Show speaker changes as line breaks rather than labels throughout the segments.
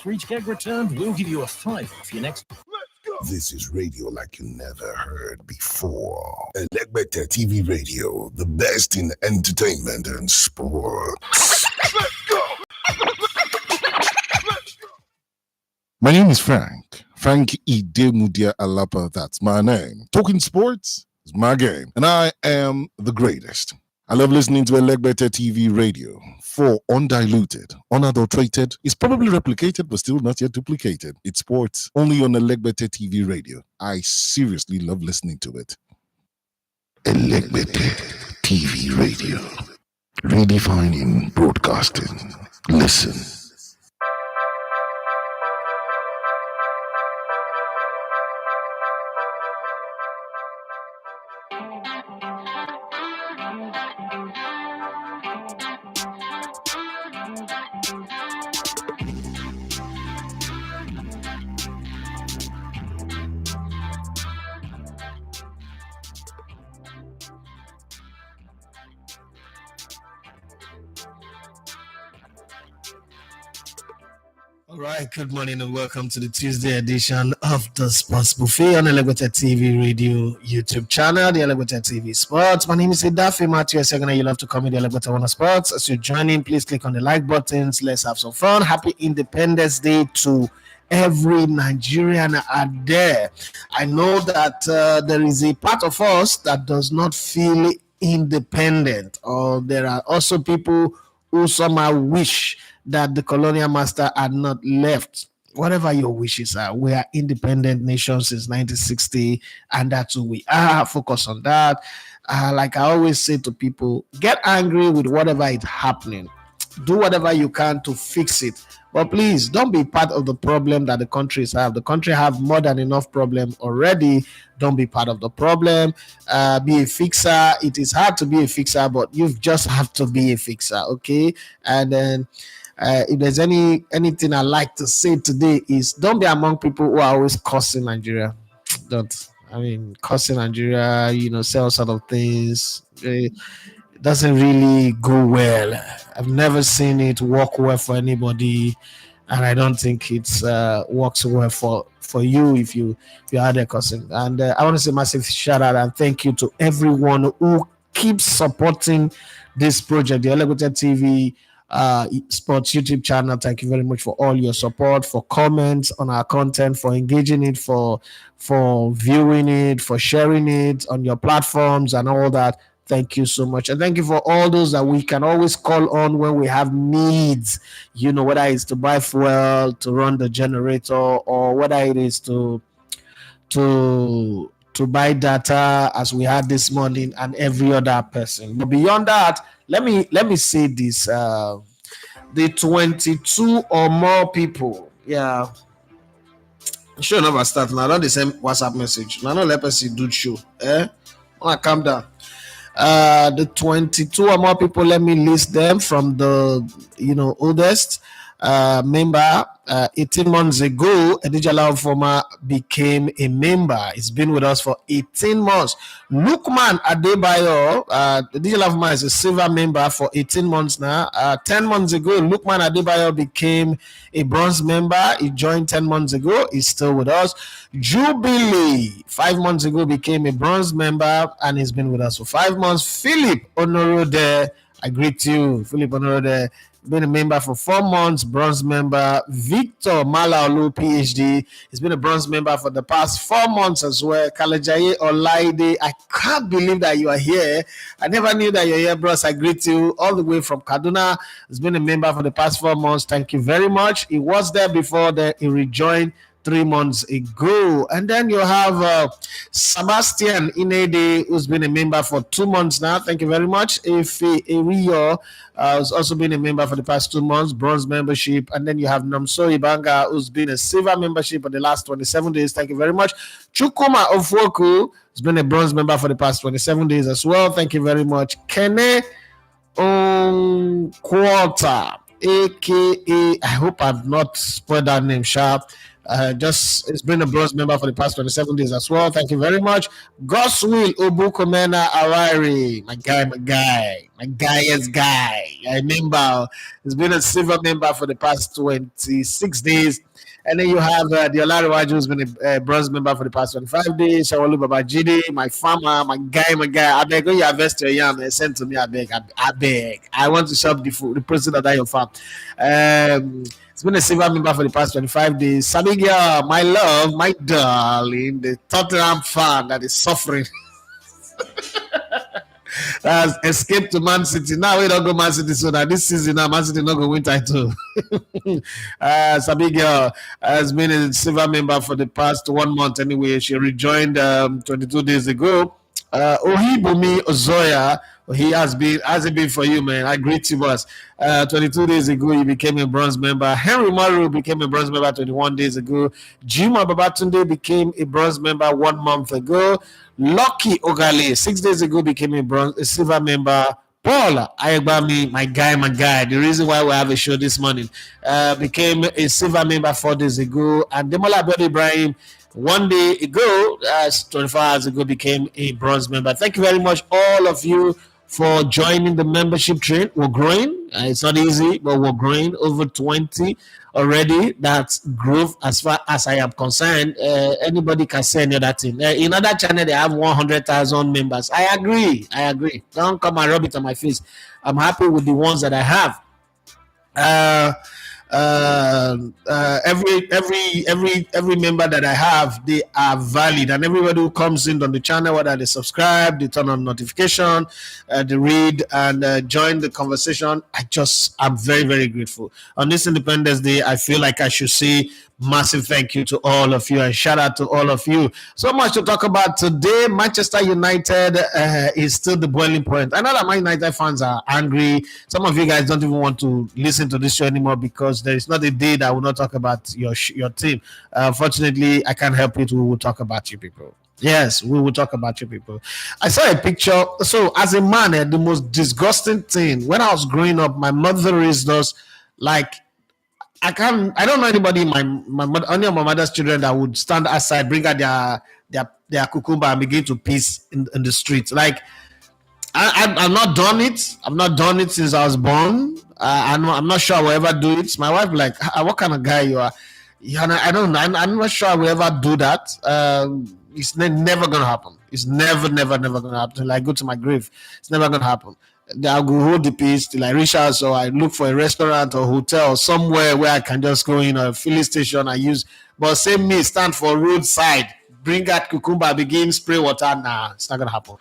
Reach keg returned. We'll give you a five for your next.
This is radio like you never heard before. Elegbete TV Radio, the best in entertainment and sports. My name is Frank Idemudia Alapa, that's my name. Talking sports is my game, and I am the greatest. I love listening to Elegbete TV Radio. For undiluted, unadulterated, it's probably replicated but still not yet duplicated. It's sports only on Elegbete TV Radio. I seriously love listening to it. Elegbete TV Radio, redefining broadcasting. Listen.
All right, good morning and welcome to the Tuesday edition of the Sports Buffet on Elegbete TV Radio YouTube channel, the Elegbete TV Sports. My name is Idafe Matthew Segana. You love to call me the Elegbete One Sports. As you join in, please click on the like buttons. Let's have some fun. Happy Independence Day to every Nigerian out there. I know that there is a part of us that does not feel independent, or there are also people who somehow wish that the colonial master had not left. Whatever your wishes are, we are independent nation since 1960, and that's who we are. Focus on that. Like I always say to people, get angry with whatever is happening. Do whatever you can to fix it. But please don't be part of the problem that the countries have. The country have more than enough problem already. Don't be part of the problem. Be a fixer. It is hard to be a fixer, but you just have to be a fixer, okay? And then if there's anything I like to say today is don't be among people who are always cursing Nigeria. Cursing Nigeria, say all sort of things. It doesn't really go well. I've never seen it work well for anybody, and I don't think it works well for you if you are there cursing. And I want to say massive shout out and thank you to everyone who keeps supporting this project, the Elegbete TV Sports YouTube channel. Thank you very much for all your support, for comments on our content, for engaging it, for viewing it, for sharing it on your platforms and all that. Thank you so much. And thank you for all those that we can always call on when we have needs, whether it's to buy fuel, to run the generator, or whether it is to buy data as we had this morning, and every other person. But beyond that, let me say this. The 22 or more people, sure enough I start now. Not the same WhatsApp message. Now, no let us see do show. Calm down. The 22 or more people, let me list them from the oldest member. 18 months ago, Edijala Ofoma became a member. He's been with us for 18 months. Lukman Adebayo, Edijala Ofoma is a silver member for 18 months now. 10 months ago, Lukman Adebayo became a bronze member. He joined 10 months ago. He's still with us. Jubilee, 5 months ago, became a bronze member, and he's been with us for 5 months. Philip Onorode, I greet you. Philip Onorode, been a member for 4 months, bronze member. Victor Malaolu, PhD, he's been a bronze member for the past 4 months as well. Kalejaye Olaide, I can't believe that you are here. I never knew that you're here, bros. I greet you all the way from Kaduna. He's been a member for the past 4 months. Thank you very much. He was there before that. He rejoined 3 months ago. And then you have Sebastian Inede, who's been a member for 2 months now. Thank you very much. Efe Eriyo has also been a member for the past 2 months, bronze membership. And then you have Namso Ibanga, who's been a silver membership for the last 27 days. Thank you very much. Chukuma Ofoku has been a bronze member for the past 27 days as well. Thank you very much. Kene Quarter, aka, I hope I've not spoiled that name sharp. It's been a bronze member for the past 27 days as well. Thank you very much. Goswill Obukomena Awari, my guy. My guy. I remember he's been a silver member for the past 26 days. And then you have the Olariwaju, who's been a bronze member for the past 25 days. Shawalu Babajide, my farmer, my guy. I beg, when you harvest your yam, send to me. I beg. I want to shop the food, the president of your farm. It's been a silver member for the past 25 days. Sabigia, my love, my darling, the Tottenham fan that is suffering. Has escaped to Man City. Now we don't go Man City, so that this season now Man City not go win title. Sabigia has been a silver member for the past 1 month anyway. She rejoined 22 days ago. Ohibumi Ozoya, has it been for you, man? I greet you, boss. 22 days ago, he became a bronze member. Henry Maru became a bronze member 21 days ago. Juma Babatunde became a bronze member 1 month ago. Lucky Ogale, 6 days ago, became a silver member. Paul Ayegbami, my guy. The reason why we have a show this morning, became a silver member 4 days ago. And Demola Abedi Ibrahim, 1 day ago, 24 hours ago, became a bronze member. Thank you very much, all of you, for joining the membership train. We're growing. It's not easy, but we're growing. Over 20 already. That's growth as far as I am concerned. Anybody can say any other thing. In other channel, they have 100,000 members. I agree. Don't come and rub it on my face. I'm happy with the ones that I have. Every member that I have, they are valid, and everybody who comes in on the channel, whether they subscribe, they turn on notification, they read and join the conversation, I'm very, very grateful. On this Independence Day, I feel like I should say massive thank you to all of you and shout out to all of you. So much to talk about today. Manchester United is still the boiling point. I know that my United fans are angry. Some of you guys don't even want to listen to this show anymore because there is not a day that I will not talk about your team. Fortunately, I can't help it. We will talk about you people. Yes, we will talk about you people. I saw a picture. So as a man, the most disgusting thing, when I was growing up, my mother raised us like, I don't know anybody in my mother, only of my mother's children that would stand outside, bring out their cucumber and begin to piss in the street. Like, I'm not done it. I'm not done it since I was born. I'm not sure I will ever do it. My wife like, what kind of guy you are? I don't know. I'm not sure I will ever do that. It's never gonna happen. It's never gonna happen. Like, go to my grave. It's never gonna happen. I'll go hold the peace till I reach out, so I look for a restaurant or hotel somewhere where I can just go in, a filling station I use. But same me stand for roadside, bring out cucumber, begin spray water. Nah, it's not gonna happen.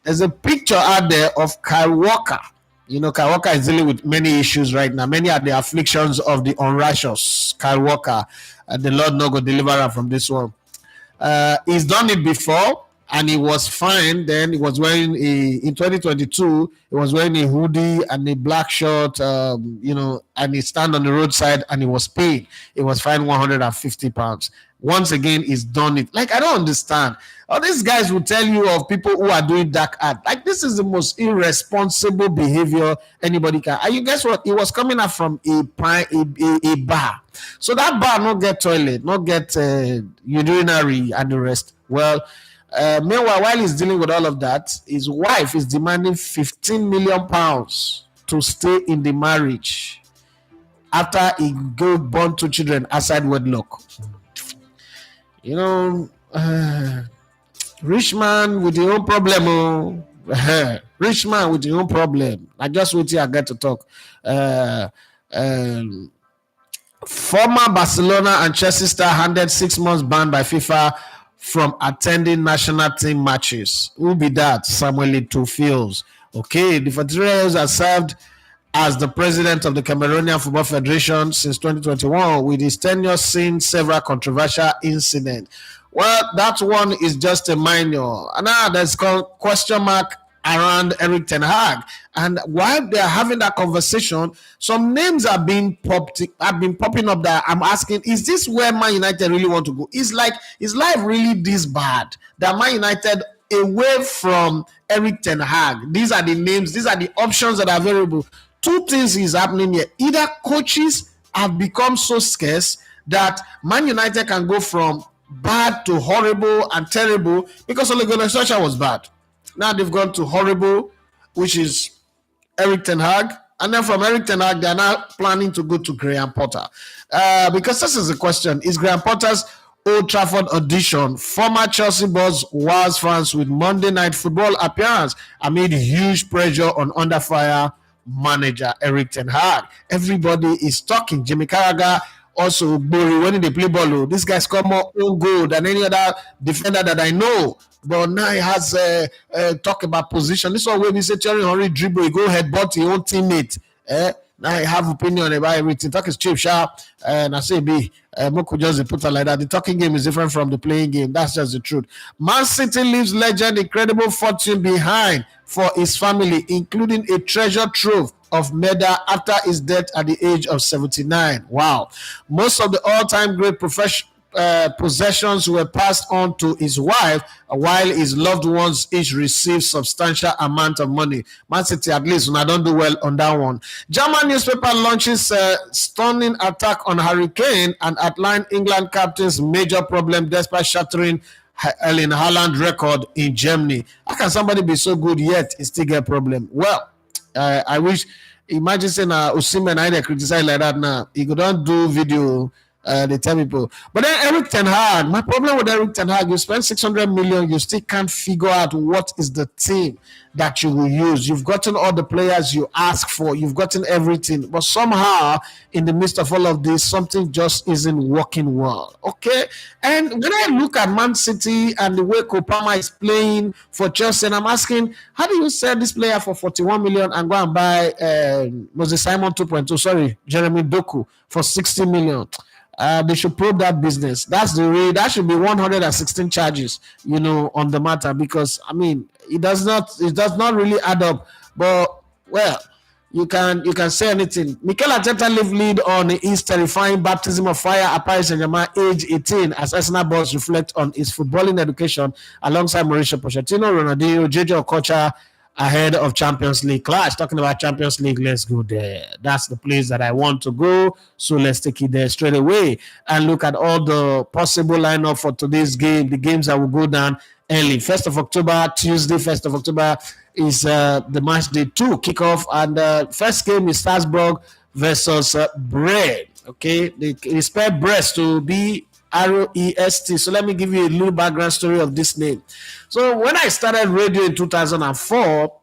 There's a picture out there of Kyle Walker. You know, Kyle Walker is dealing with many issues right now. Many are the afflictions of the unrighteous. Kyle Walker, the Lord no go deliver her from this one. He's done it before. And he was fine. Then he was wearing in 2022, he was wearing a hoodie and a black shirt, and he stand on the roadside and he was paid. He was fined £150. Once again, he's done it. Like, I don't understand. All these guys will tell you of people who are doing dark art. Like, this is the most irresponsible behavior anybody can. And you guess what? He was coming up from a bar. So that bar not get toilet, not get urinary and the rest. Well, meanwhile, while he's dealing with all of that, his wife is demanding £15 million to stay in the marriage after he born 2 children outside wedlock. You know, rich man with your own problem. Rich man with your own problem. I just wait till I get to talk. Former Barcelona and Chelsea star handed 6 months ban by FIFA from attending national team matches. Who be that? Samuel Eto'o. Okay, the 43 years has served as the president of the Cameroonian Football Federation since 2021, with his tenure seeing several controversial incidents. Well, that one is just a minor. And now there's question mark around Eric Ten Hag. And while they're having that conversation, some names have been popping up that I'm asking, is this where Man United really want to go? Is life really this bad that Man United, away from Eric Ten Hag, these are the names, these are the options that are available. 2 things is happening here. Either coaches have become so scarce that Man United can go from bad to horrible and terrible, because Ole Gunnar Solskjaer was bad. Now they've gone to horrible, which is Eric Ten Hag. And then from Eric Ten Hag, they're now planning to go to Graham Potter. Because this is the question. Is Graham Potter's Old Trafford audition former Chelsea boss was France with Monday Night Football appearance amid huge pressure on under fire manager Eric Ten Hag? Everybody is talking. Jimmy Carragher also when they play ball. This guy scored more own goal than any other defender that I know. But now he has talk about position. This one when he say Thierry Henry dribble, he go headbutt his own teammate. Now I have opinion about everything. Talk is cheap, sharp, and I say be Moko just put it like that. The talking game is different from the playing game. That's just the truth. Man City leaves legend incredible fortune behind for his family, including a treasure trove of medal after his death at the age of 79. Wow. Most of the all-time great possessions were passed on to his wife, while his loved ones each received substantial amount of money. Man City, at least, when I don't do well on that one. German newspaper launches stunning attack on Harry Kane and outline England captain's major problem despite shattering Erling Haaland record in Germany. How can somebody be so good yet still get problem? Well, I wish. Imagine saying Osimhen I criticize like that now. He could not do video. They tell people. But then Eric Ten Hag, my problem with Eric Ten Hag, you spend 600 million, you still can't figure out what is the team that you will use. You've gotten all the players you ask for, you've gotten everything, but somehow in the midst of all of this, something just isn't working well. Okay, and when I look at Man City and the way Kopama is playing for Chelsea, and I'm asking, how do you sell this player for 41 million and go and buy Moses Simon 2.2? Sorry, Jeremy Doku for 60 million? They should probe that business. That's the way. That should be 116 charges, on the matter, because I mean it does not really add up. But well, you can say anything. Mikel Arteta lead on his terrifying baptism of fire at Paris Saint-Germain, age 18, as Arsenal boss reflect on his footballing education alongside Mauricio Pochettino, Ronaldinho, JJ Okocha, ahead of Champions League clash. Talking about Champions League, let's go there. That's the place that I want to go. So let's take it there straight away and look at all the possible lineup for today's game, the games that will go down early. 1st of October, Tuesday, 1st of October is the match day 2 kickoff. And first game is Strasbourg versus Brest. Okay, they spell Brest to be REST. So let me give you a little background story of this name. So when I started radio in 2004,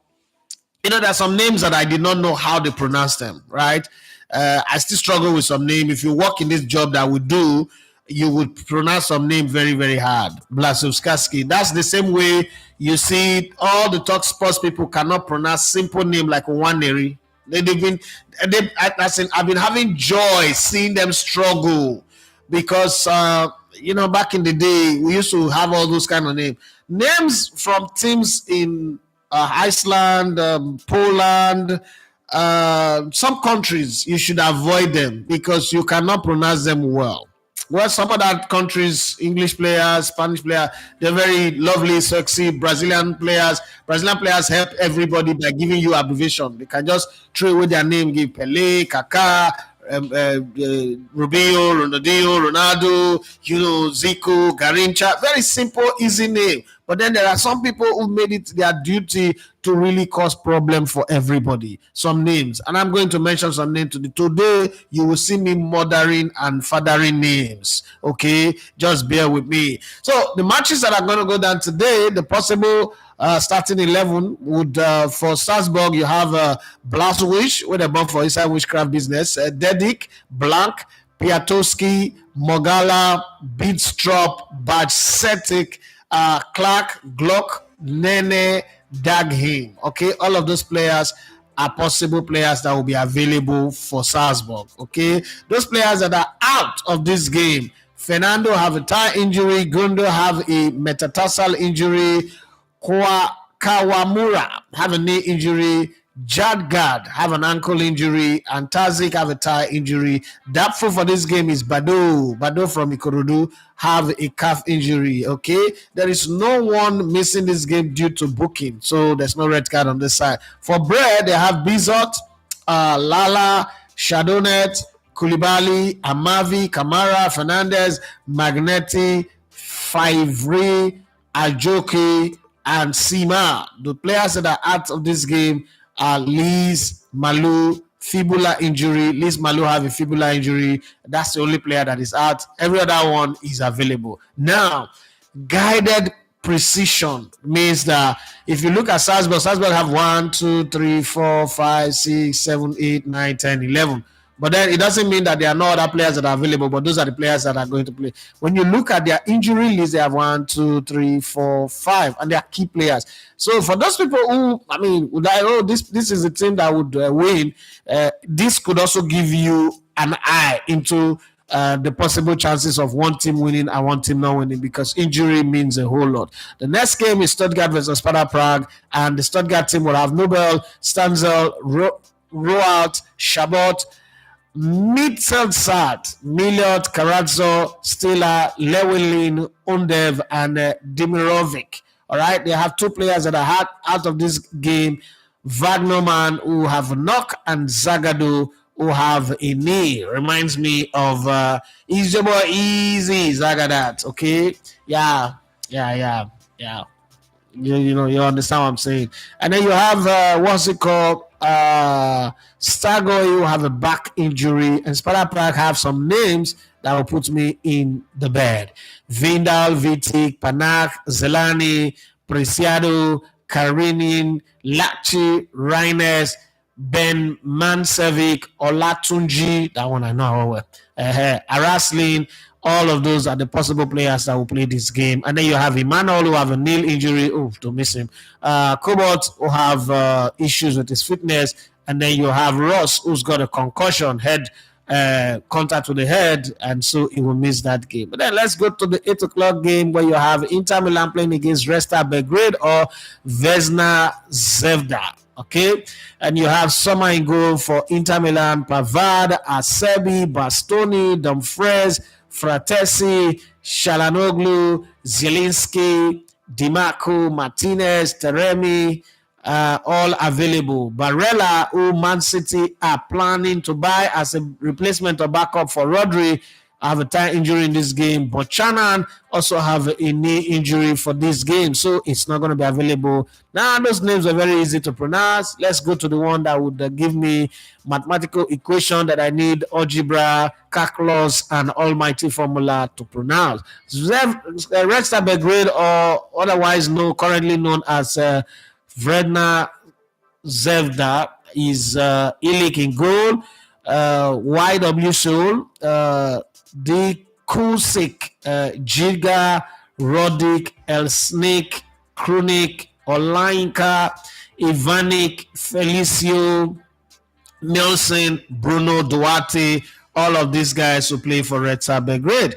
there's some names that I did not know how they pronounce them, right? I still struggle with some name. If you work in this job that we do, you would pronounce some name very, very hard. Blasowski. That's the same way you see all the Talk Sports people cannot pronounce simple name like Waneri. I've been having joy seeing them struggle. Because, back in the day, we used to have all those kind of names from teams in Iceland, Poland, some countries. You should avoid them because you cannot pronounce them well. Well, some of that countries, English players, Spanish players, they're very lovely, sexy. Brazilian players help everybody by giving you abbreviation. They can just throw away their name, give Pelé, Kaká, Rubio, Ronaldinho, Ronaldo, Zico, Garincha. Very simple, easy name. But then there are some people who made it their duty to really cause problem for everybody. Some names. And I'm going to mention some names today. Today, you will see me mothering and fathering names. Okay? Just bear with me. So, the matches that are going to go down today, the possible starting 11 would for Strasbourg, you have Blasowicz, with a bump for inside witchcraft business, Dedik, Blank, Piatowski, Mogala, Bidstrup, Bajcetic, Clark, Glock, Nene, Daghim. Okay, all of those players are possible players that will be available for Strasbourg. Okay, those players that are out of this game, Fernando have a thigh injury, Gundo have a metatarsal injury, Kawamura have a knee injury, Jadgad have an ankle injury, and Tazik have a thigh injury. Doubtful for this game is Bado from Ikorodu have a calf injury. Okay, there is no one missing this game due to booking, so there's no red card on this side. For Bread, they have Bizot, Lala, Shadonet, Koulibaly, Amavi, Kamara, Fernandez, Magnetti, Favre, Ajoke, and Sima. The players that are out of this game Liz Malu fibula injury. Liz Malu have a fibula injury. That's the only player that is out. Every other one is available. Now, guided precision means that if you look at Salzburg have 1, 2, 3, 4, 5, 6, 7, 8, 9, 10, 11. But then it doesn't mean that there are no other players that are available, but those are the players that are going to play. When you look at their injury list, they have 1, 2, 3, 4, 5, and they are key players. So for those people who, would I, this is the team that would win, this could also give you an eye into the possible chances of one team winning and one team not winning, because injury means a whole lot. The next game is Stuttgart versus Sparta Prague, and the Stuttgart team will have Nobel, Stanzel, Roalt, Chabot, Mitzelsat, Miliot, Karazzo, Stila, Lewin, Undev, and Dimirovic. All right, they have 2 players that are out of this game. Wagnerman, who have a knock, and Zagadou, who have a knee. Reminds me of Easy Zagadat. Okay, yeah. You understand what I'm saying. And then you have what's it called? Stago, you have a back injury, and Sparta Prague have some names that will put me in the bed. Vindal, Vitic, Panak, Zelani, Preciado, Karinin, Lachi, Reines, Ben Mansevic, Olatunji, that one I know well. Araslin, all of those are the possible players that will play this game. And then you have Emmanuel, who have a knee injury. To miss him. Cobalt, who have issues with his fitness. And then you have Ross, who's got a concussion, head contact with the head, and so he will miss that game. But then let's go to the 8 o'clock game, where you have Inter Milan playing against Resta Belgrade or Vesna Zvezda. Okay, and you have Sommer in goal for Inter Milan, Pavard, Acerbi, Bastoni, Dumfries, Fratesi, Shalanoglu, Zielinski, Dimarco, Martinez, Teremi, all available. Barella, who Man City are planning to buy as a replacement or backup for Rodri, have a thigh injury in this game. But Chanan also have a knee injury for this game, so it's not going to be available. Now, those names are very easy to pronounce. Let's go to the one that would give me mathematical equation that I need algebra, calculus, and almighty formula to pronounce. Resta Belgrade, or otherwise currently known as Vredna Zvezda, is Ilik in goal, YW Seoul, D. Kusik, Jiga, Rodic, Elsnik, Krunik, Olainka, Ivanik, Felicio, Nelson, Bruno Duarte, all of these guys who play for Red Star Belgrade.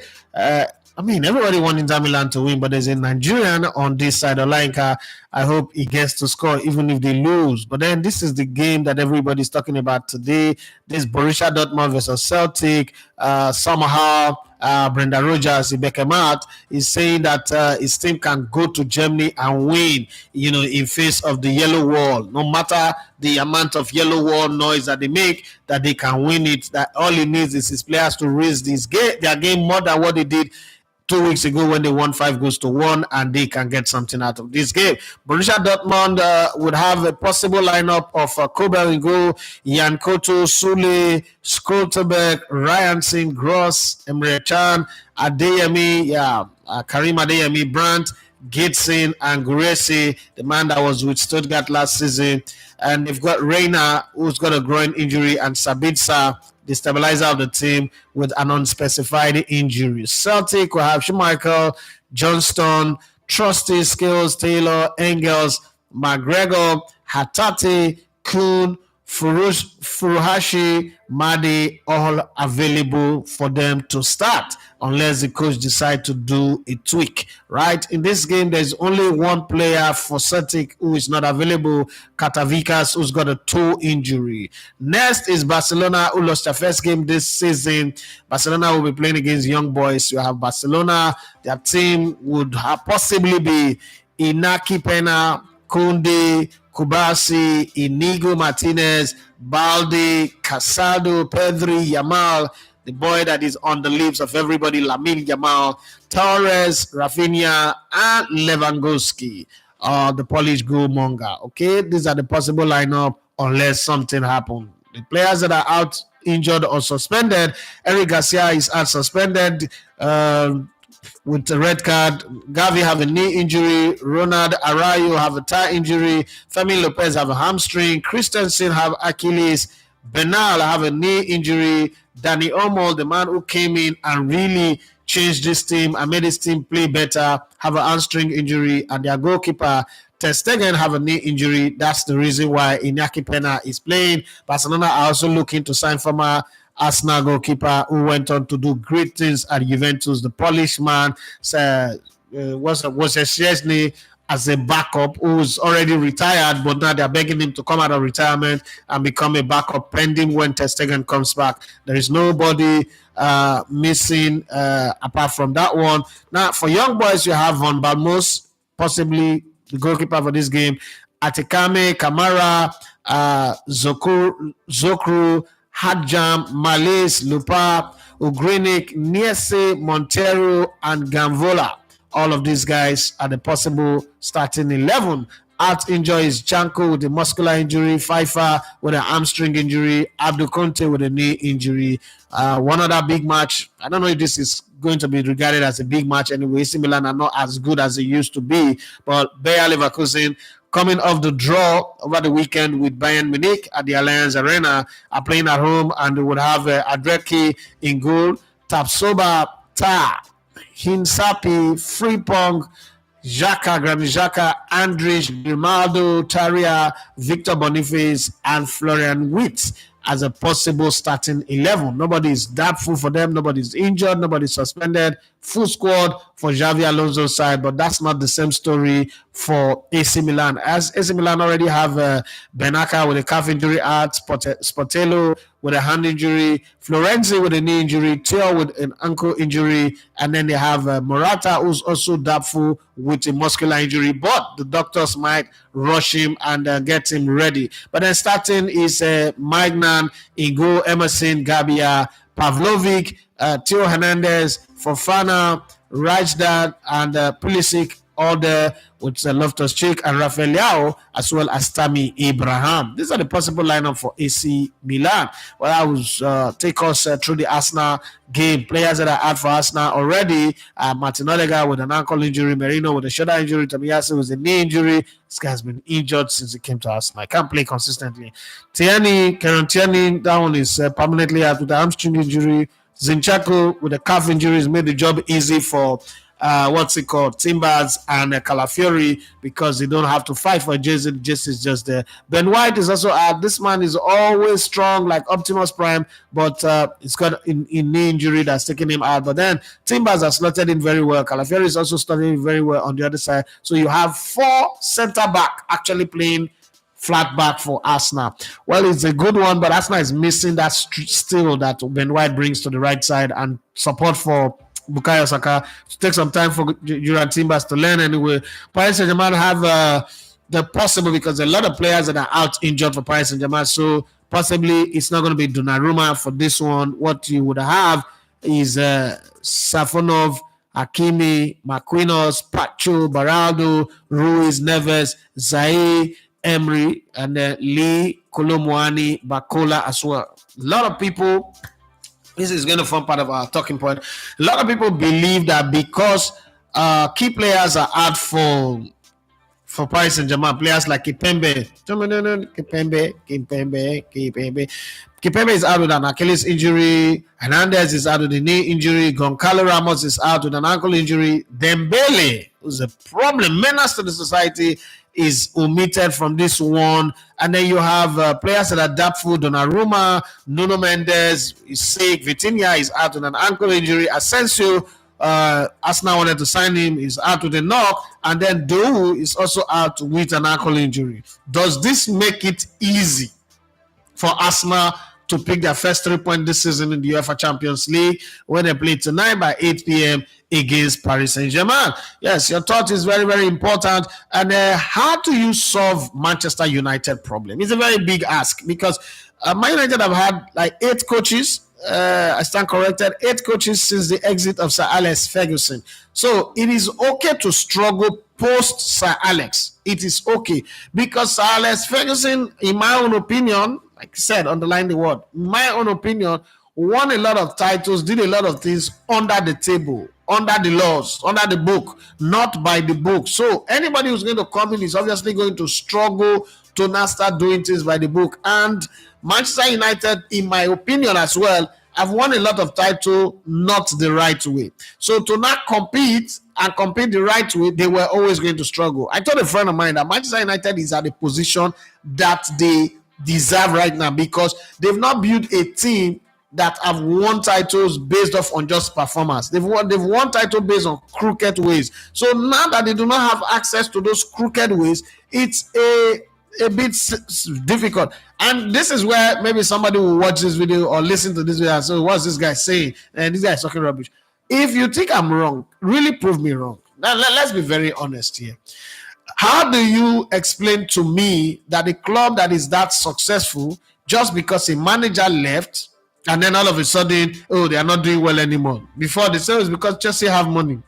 Everybody wants Inter Milan to win, but there's a Nigerian on this side, Olainka. I hope he gets to score even if they lose. But then this is the game that everybody's talking about today. This Borussia Dortmund versus Celtic. Somehow, Brenda Rogers, Ibekemat, is saying that his team can go to Germany and win, in face of the yellow wall. No matter the amount of yellow wall noise that they make, that they can win it. That all he needs is his players to raise their game more than what they did 2 weeks ago when they won 5-1, and they can get something out of this game. Borussia Dortmund would have a possible lineup of Kobel in goal, Jan Koto, Sule, Skolterberg, Ryan Singh, Gross, Emre Can, Adeyemi, Karim Adeyemi, Brandt, Gitsin, and Guresi, the man that was with Stuttgart last season. And they've got Reina, who's got a groin injury, and Sabitzer, the stabilizer of the team, with an unspecified injury. Celtic will have Schmeichel, Johnston, Trusty, Skills, Taylor, Engels, McGregor, Hatate, Kuhn, Furuhashi, Madi, all available for them to start, unless the coach decide to do a tweak, right? In this game, there's only one player for Celtic who is not available, Katavikas, who's got a toe injury. Next is Barcelona, who lost their first game this season. Barcelona will be playing against Young Boys. You have Barcelona. Their team would possibly be Inaki Pena, Kunde, Kubasi, Inigo Martinez, Balde, Casado, Pedri, Yamal, the boy that is on the lips of everybody, Lamine Yamal, Torres, Rafinha, and Lewandowski, the Polish goalmonger. Okay, these are the possible lineup unless something happens. The players that are out injured or suspended, Eric Garcia is out suspended with a red card. Gavi have a knee injury. Ronald Arayo have a thigh injury. Femi Lopez have a hamstring. Christensen have Achilles. Bernal have a knee injury. Danny Olmo, the man who came in and really changed this team and made this team play better, have a hamstring injury, and their goalkeeper Ter Stegen have a knee injury. That's the reason why Iñaki Pena is playing. Barcelona are also looking to sign former Arsenal goalkeeper who went on to do great things at Juventus. The Polish man was Szczesny as a backup who's already retired, but now they're begging him to come out of retirement and become a backup pending when Ter Stegen comes back. There is nobody missing apart from that one. Now, for young boys, you have Von Balmos, possibly the goalkeeper for this game, Atekame, Kamara, Zokru, Hadjam, Malays, Lupa, Ugrinik, Niese, Montero, and Gamvola. All of these guys are the possible starting 11. Out injury is Janko with a muscular injury, Pfeiffer with an hamstring injury, Abdul Conte with a knee injury. One other big match. I don't know if this is going to be regarded as a big match anyway. AC Milan are not as good as they used to be, but Bayer Leverkusen, coming off the draw over the weekend with Bayern Munich at the Allianz Arena, are playing at home, and they would have Adreki in goal, Tapsoba, Ta, Hinsapi, Frimpong, Xhaka, Granit Xhaka, Andrich, Grimaldo, Taria, Victor Boniface, and Florian Wirtz as a possible starting 11. Nobody is doubtful for them. Nobody is injured. Nobody is suspended. Full squad for Xavi Alonso's side, but that's not the same story for AC Milan. As AC Milan already have Benaka with a calf injury out, Sportello with a hand injury, Florenzi with a knee injury, Theo with an ankle injury, and then they have Morata, who's also doubtful with a muscular injury, but the doctors might rush him and get him ready. But then starting is Magnan, Igo, Emerson, Gabia, Pavlovic, Theo Hernandez, Fofana, Rajdad, and Pulisic, all there with Loftus-Cheek and Rafael Leao, as well as Tammy Abraham. These are the possible lineup for AC Milan. Well, I will take us through the Arsenal game. Players that are out for Arsenal already: Martin Odegaard with an ankle injury, Merino with a shoulder injury, Tomiyasu with a knee injury. This guy has been injured since he came to Arsenal. I can't play consistently. Kieran Tierney, that one is permanently out with a hamstring injury. Zinchenko with a calf injury has made the job easy for Timbers and Calafiori, because they don't have to fight for Jason. Jason is just there. Ben White is also out. This man is always strong like Optimus Prime, but it's got a knee injury that's taking him out. But then Timbers are slotted in very well. Calafiori is also slotted in very well on the other side. So you have 4 center back actually playing flat back for Arsenal. Well, it's a good one, but Arsenal is missing that steel that Ben White brings to the right side, and support for Bukayo Saka. To take some time for Juran Timbers to learn anyway. Paris Saint-Germain have the possible, because a lot of players that are out injured for Paris Saint-Germain, so possibly it's not going to be Donnarumma for this one. What you would have is Safonov, Hakimi, Marquinhos, Pacho, Baraldo, Ruiz, Neves, Zaire, Emery, and Lee, Kolomwani, Bakola as well. A lot of people, this is going to form part of our talking point. A lot of people believe that because key players are out for Paris Saint-Germain, players like Kimpembe is out with an Achilles injury. Hernandez is out with a knee injury. Goncalo Ramos is out with an ankle injury. Dembele, who's a problem, menace to the society, is omitted from this one. And then you have players that are doubtful. Donnarumma, Nuno Mendes is sick. Vitinha is out with an ankle injury. Asensio, Arsenal wanted to sign him, is out with a knock. And then Dou is also out with an ankle injury. Does this make it easy for Arsenal to pick their first 3 points this season in the UEFA Champions League when they play tonight by 8 p.m. against Paris Saint-Germain? Yes, your thought is very, very important. And how do you solve Manchester United problem? It's a very big ask, because Man United have had like 8 coaches I stand corrected, 8 coaches since the exit of Sir Alex Ferguson. So it is okay to struggle post Sir Alex. It is okay because Sir Alex Ferguson, in my own opinion, like I said, underline the word, in my own opinion, won a lot of titles, did a lot of things under the table, under the laws, under the book, not by the book. So anybody who's going to come in is obviously going to struggle to now start doing things by the book. And Manchester United, in my opinion as well, have won a lot of titles not the right way. So to not compete and compete the right way, they were always going to struggle. I told a friend of mine that Manchester United is at a position that they deserve right now because they've not built a team that have won titles based off on just performance. They've won title based on crooked ways. So now that they do not have access to those crooked ways, it's a bit difficult. And this is where maybe somebody will watch this video or listen to this video and say, what's this guy saying? And this guy is talking rubbish. If you think I'm wrong, really prove me wrong. Now, let's be very honest here. How do you explain to me that a club that is that successful, just because a manager left, and then all of a sudden, oh, they are not doing well anymore? Before they say it's because Chelsea have money.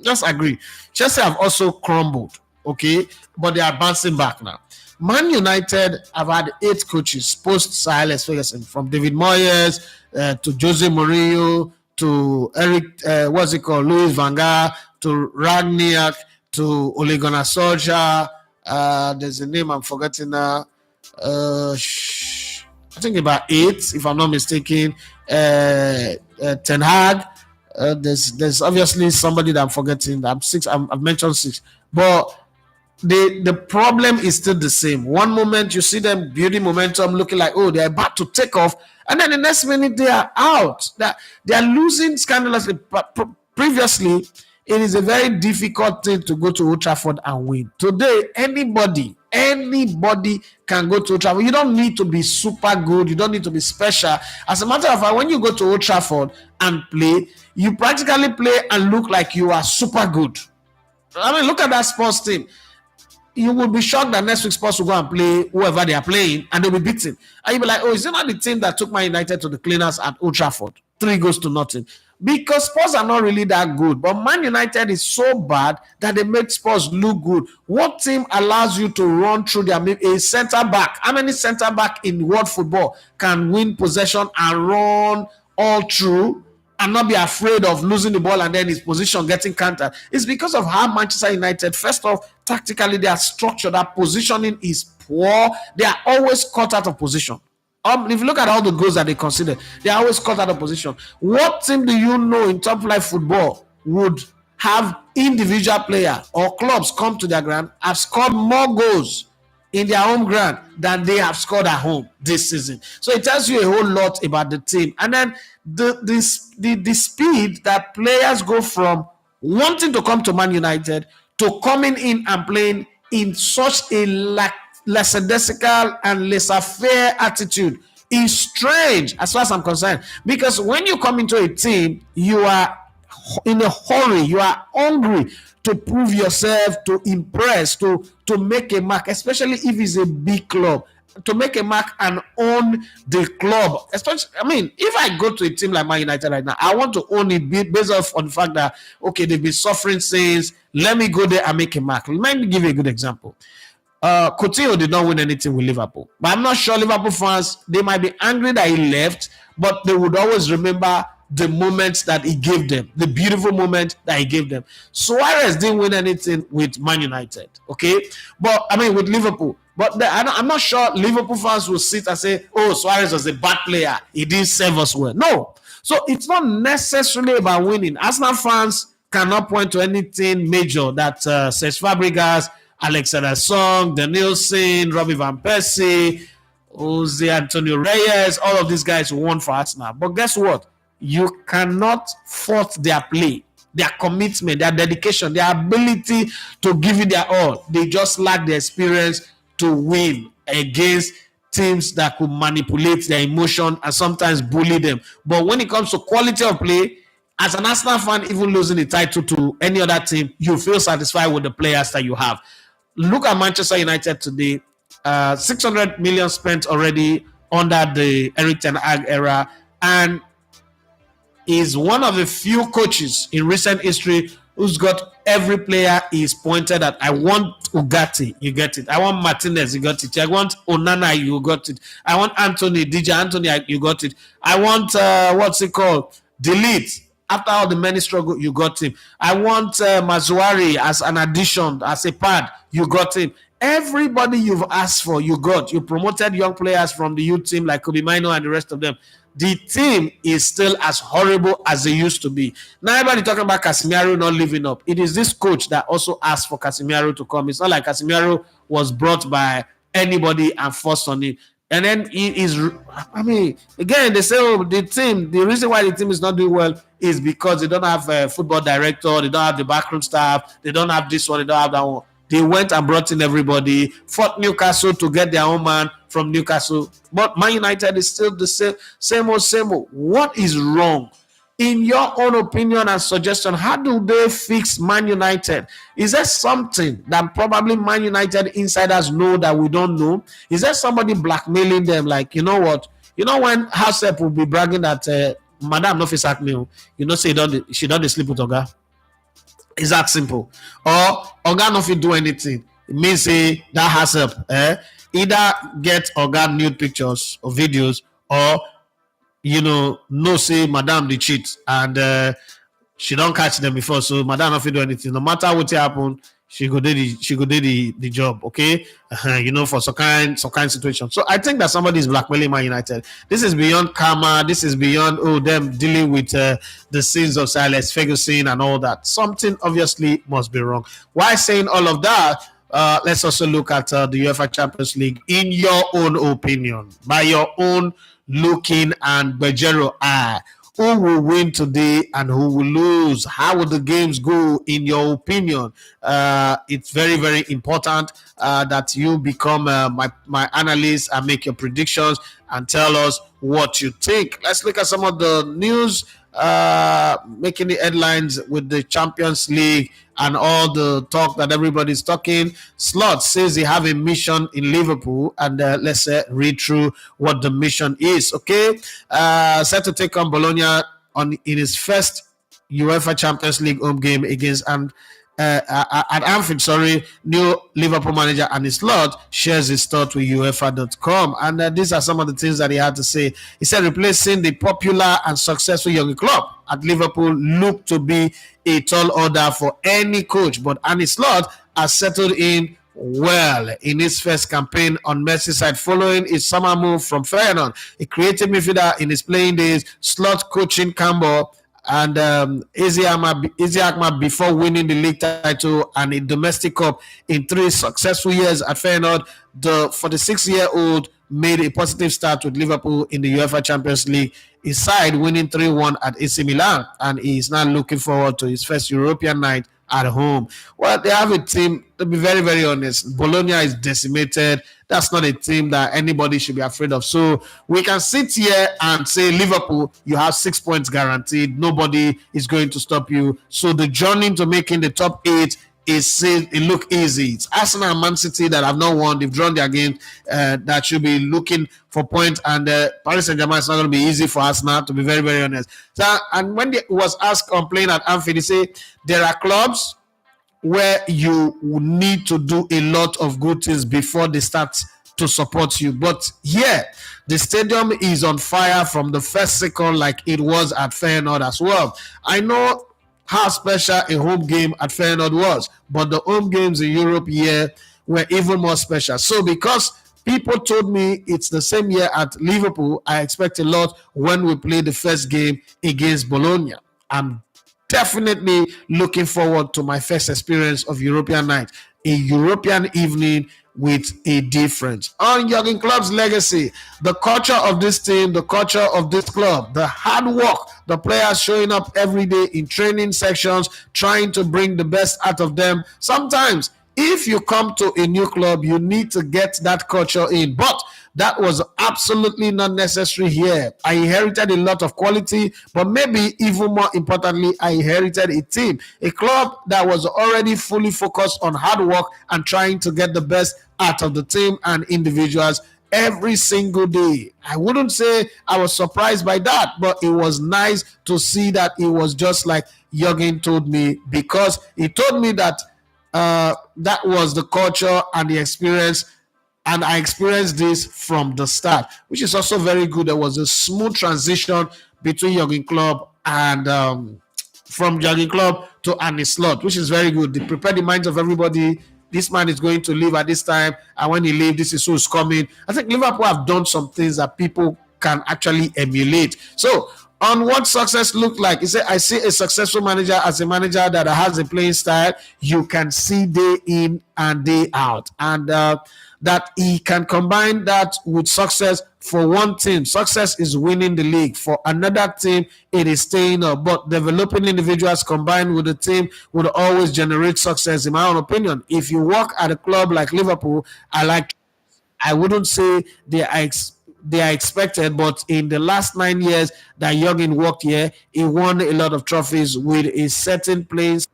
Just agree. Chelsea have also crumbled, okay? But they are bouncing back now. Man United have had 8 coaches post Sir Alex Ferguson, from David Moyes to Jose Mourinho to Louis van Gaal to Rangnick to Ole Gunnar Solskjaer. There's a name I'm forgetting now. I think about 8, if I'm not mistaken. Ten Hag. There's obviously somebody that I'm forgetting. I'm 6. I've mentioned 6, but the problem is still the same. One moment you see them building momentum, looking like, oh, they're about to take off, and then the next minute they are out. That they are losing scandalously. Previously, it is a very difficult thing to go to Old Trafford and win. Today, anybody can go to Old Trafford. You don't need to be super good. You don't need to be special. As a matter of fact, when you go to Old Trafford and play, you practically play and look like you are super good. I mean, look at that Spurs team. You will be shocked that next week Spurs will go and play whoever they are playing and they'll be beaten. And you'll be like, oh, is it not the team that took Man United to the cleaners at Old Trafford? 3-0? Because Spurs are not really that good. But Man United is so bad that they make Spurs look good. What team allows you to run through a center back? How many center back in world football can win possession and run all through and not be afraid of losing the ball and then his position getting countered? It's because of how Manchester United, first off, tactically, their structure, their positioning is poor. They are always caught out of position. If you look at all the goals that they consider, they are always caught out of position. What team do you know in top flight football would have individual player or clubs come to their ground, have scored more goals in their home ground than they have scored at home this season? So it tells you a whole lot about the team. And then the speed that players go from wanting to come to Man United to coming in and playing in such a lackadaisical and laissez-faire attitude is strange as far as I'm concerned. Because when you come into a team, you are in a hurry, you are hungry to prove yourself, to impress, to make a mark, especially if it's a big club, to make a mark and own the club. Especially, I mean, if I go to a team like Man United right now, I want to own it based off on the fact that, okay, they've been suffering since, let me go there and make a mark. Let me give you a good example. Coutinho did not win anything with Liverpool, but I'm not sure Liverpool fans, they might be angry that he left, but they would always remember the moments that he gave them, the beautiful moment that he gave them. Suarez didn't win anything with Man United, okay? But I mean, with Liverpool. But I'm not sure Liverpool fans will sit and say, oh, Suarez was a bad player, he didn't serve us well. No. So it's not necessarily about winning. Arsenal fans cannot point to anything major that Cesc Fabregas, Alexander Song, Danielson, Robbie Van Persie, Jose Antonio Reyes, all of these guys won for Arsenal. But guess what? You cannot fault their play, their commitment, their dedication, their ability to give you their all. They just lack the experience to win against teams that could manipulate their emotion and sometimes bully them. But when it comes to quality of play, as an Arsenal fan, even losing the title to any other team, you feel satisfied with the players that you have. Look at Manchester United today. 600 million spent already under the Erik ten Hag era. and is one of the few coaches in recent history who's got every player is pointed at. I want Ugarte, you get it. I want Martinez, you got it. I want Onana, you got it. I want DJ Anthony, you got it. I want what's it called? Delete. After all the many struggle, you got him. I want Mazuari as an addition, as a pad, you got him. Everybody you've asked for, you got. You promoted young players from the youth team like Kobe Mino and the rest of them. The team is still as horrible as they used to be. Now everybody talking about Casemiro not living up. It is this coach that also asked for Casemiro to come. It's not like Casemiro was brought by anybody and forced on it. And then he is, I mean, again, they say, oh, the reason why the team is not doing well is because they don't have a football director, they don't have the backroom staff, they don't have this one, they don't have that one. They went and brought in everybody, fought Newcastle to get their own man from Newcastle. But Man United is still the same old. What is wrong? In your own opinion and suggestion, how do they fix Man United? Is there something that probably Man United insiders know that we don't know? Is there somebody blackmailing them? Like, you know what? You know when Housep will be bragging that Madam no fit sack me, you know, say she don't sleep with Oga. It's that simple. Or Oga no fit do anything. It means say that Housep either get Oga nude pictures or videos, or no say Madam the cheat and she don't catch them before, so Madam not fit do anything. No matter what happen, she go do the job, okay? For some kind situation. So I think that somebody is blackmailing Man United. This is beyond karma. This is beyond them dealing with the sins of Sir Alex Ferguson and all that. Something obviously must be wrong. Why saying all of that? Let's also look at the UEFA Champions League. In your own opinion, by your own looking and Bejero eye, who will win today and who will lose? How will the games go in your opinion? It's very, very important that you become my analyst and make your predictions and tell us what you think. Let's look at some of the news making the headlines with the Champions League and all the talk that everybody's talking. Slot says he have a mission in Liverpool, and let's read through what the mission is. Okay, set to take on Bologna in his first UEFA Champions League home game against at Anfield. New Liverpool manager Arne Slot shares his thoughts with UEFA.com, and these are some of the things that he had to say. He said replacing the popular and successful young club at Liverpool looked to be a tall order for any coach, but Arne Slot has settled in well in his first campaign on Merseyside following his summer move from Feyenoord. A creative midfielder in his playing days, Slot coaching Campbell and Isiakma before winning the league title and a domestic cup in 3 successful years at Feyenoord. The 46-year-old made a positive start with Liverpool in the UEFA Champions League, his side winning 3-1 at AC Milan, and he is now looking forward to his first European night at home. Well, they have a team, to be very, very honest, Bologna is decimated. That's not a team that anybody should be afraid of. So we can sit here and say, Liverpool, you have 6 points guaranteed. Nobody is going to stop you. So the journey to making the top 8 it look easy. It's Arsenal and Man City that have not won. They've drawn their game. That should be looking for points. And Paris Saint-Germain is not going to be easy for Arsenal, to be very, very honest. So, and when he was asked on playing at Anfield, he said there are clubs where you need to do a lot of good things before they start to support you. But here, the stadium is on fire from the first second, like it was at Feyenoord as well. I know how special a home game at Feyenoord was, but the home games in Europe here were even more special. So because people told me it's the same year at Liverpool, I expect a lot when we play the first game against Bologna. I'm definitely looking forward to my first experience of European night, a European evening with a difference. On Jurgen Klopp's legacy, the culture of this team, the culture of this club, the hard work, the players showing up every day in training sections, trying to bring the best out of them. Sometimes, if you come to a new club, you need to get that culture in. But that was absolutely not necessary here. I inherited a lot of quality, but maybe even more importantly, I inherited a team, a club that was already fully focused on hard work and trying to get the best out of the team and individuals. every single day. I wouldn't say I was surprised by that, but it was nice to see that it was just like Jurgen told me, because he told me that that was the culture and the experience, and I experienced this from the start, which is also very good. There was a smooth transition between Jurgen Klopp and from Jurgen Klopp to Arne Slot, which is very good. They prepare the minds of everybody. This man is going to leave at this time, and when he leaves, this is who's coming. I think Liverpool have done some things that people can actually emulate. So, on what success looked like, he said, I see a successful manager as a manager that has a playing style you can see day in and day out, and that he can combine that with success. For one team, success is winning the league. For another team, it is staying up. But developing individuals combined with the team would always generate success, in my own opinion. If you work at a club like Liverpool, I wouldn't say they are expected, but in the last 9 years that Jurgen worked here, he won a lot of trophies with a certain place.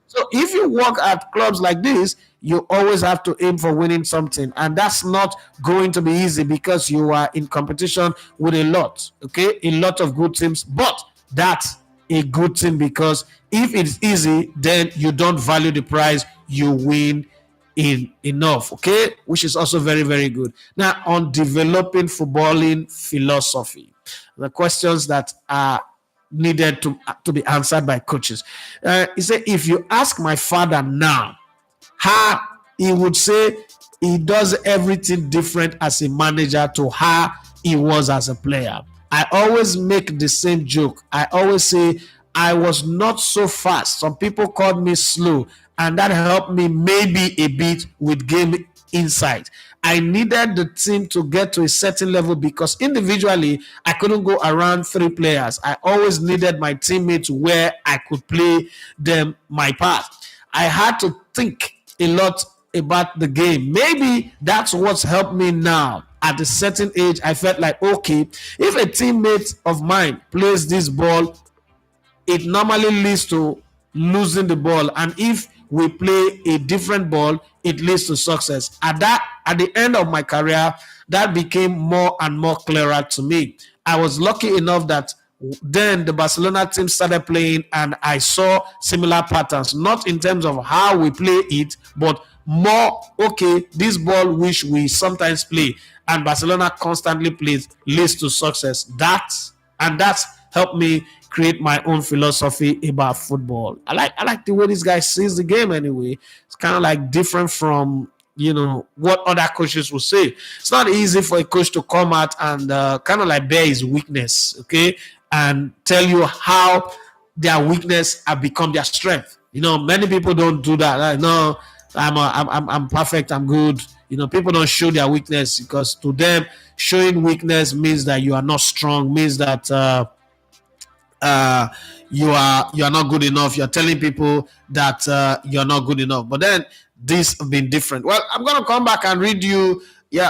So if you work at clubs like this, you always have to aim for winning something, and that's not going to be easy because you are in competition with a lot of good teams. But that's a good thing, because if it's easy, then you don't value the prize you win enough, which is also very, very good. Now, on developing footballing philosophy, the questions that are needed to be answered by coaches. He said, if you ask my father now, how he would say he does everything different as a manager to how he was as a player. I always make the same joke. I always say I was not so fast. Some people called me slow, and that helped me maybe a bit with game insight. I needed the team to get to a certain level because individually I couldn't go around 3 players. I always needed my teammates where I could play them my part. I had to think a lot about the game. Maybe that's what's helped me now. At a certain age, I felt like, okay, if a teammate of mine plays this ball, it normally leads to losing the ball, and if we play a different ball, it leads to success. At the end of my career, that became more and more clearer to me. I was lucky enough that then the Barcelona team started playing, and I saw similar patterns, not in terms of how we play it, but more, this ball which we sometimes play and Barcelona constantly plays leads to success. That's helped me create my own philosophy about football. I like the way this guy sees the game anyway. It's kind of like different from what other coaches will say. It's not easy for a coach to come out and kind of like bear his weakness, and tell you how their weakness have become their strength. Many people don't do that. Like, no, I'm perfect, I'm good. People don't show their weakness, because to them showing weakness means that you are not strong, means that you are not good enough. You're telling people that you're not good enough. But then this have been different. Well, I'm gonna come back and read you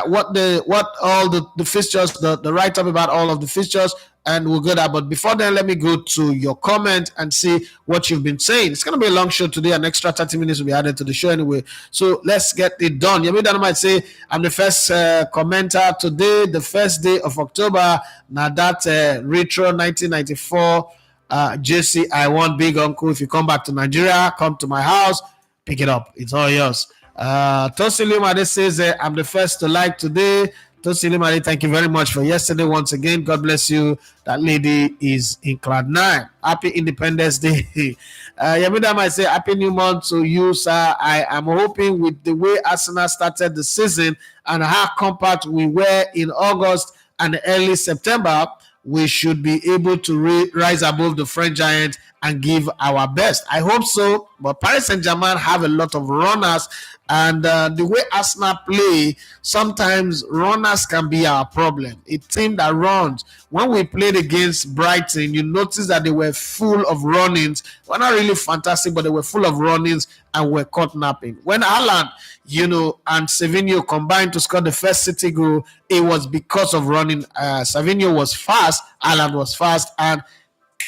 what all the fixtures, the write-up about all of the fixtures, and we'll go there. But before then, let me go to your comment and see what you've been saying. It's gonna be a long show today. An extra 30 minutes will be added to the show anyway. So let's get it done. Yemi Dana might say, I'm the first commenter today, the first day of October. Now that retro 1994 JC, I want big uncle. If you come back to Nigeria, come to my house, pick it up. It's all yours. Tosi Limade says, I'm the first to like today. Tosi Limade, thank you very much for yesterday once again. God bless you. That lady is in cloud 9. Happy Independence Day. Yamida might say, happy new month to you, sir. I am hoping with the way Arsenal started the season and how compact we were in August and early September, we should be able to rise above the French giant and give our best. I hope so, but Paris Saint-Germain have a lot of runners, and the way Arsenal play, sometimes runners can be our problem. A team that runs. When we played against Brighton, you notice that they were full of run-ins. Well, not really fantastic, but they were full of run-ins and were caught napping. When Haaland, and Savinho combined to score the first City goal, it was because of running. Savinho was fast, Haaland was fast, and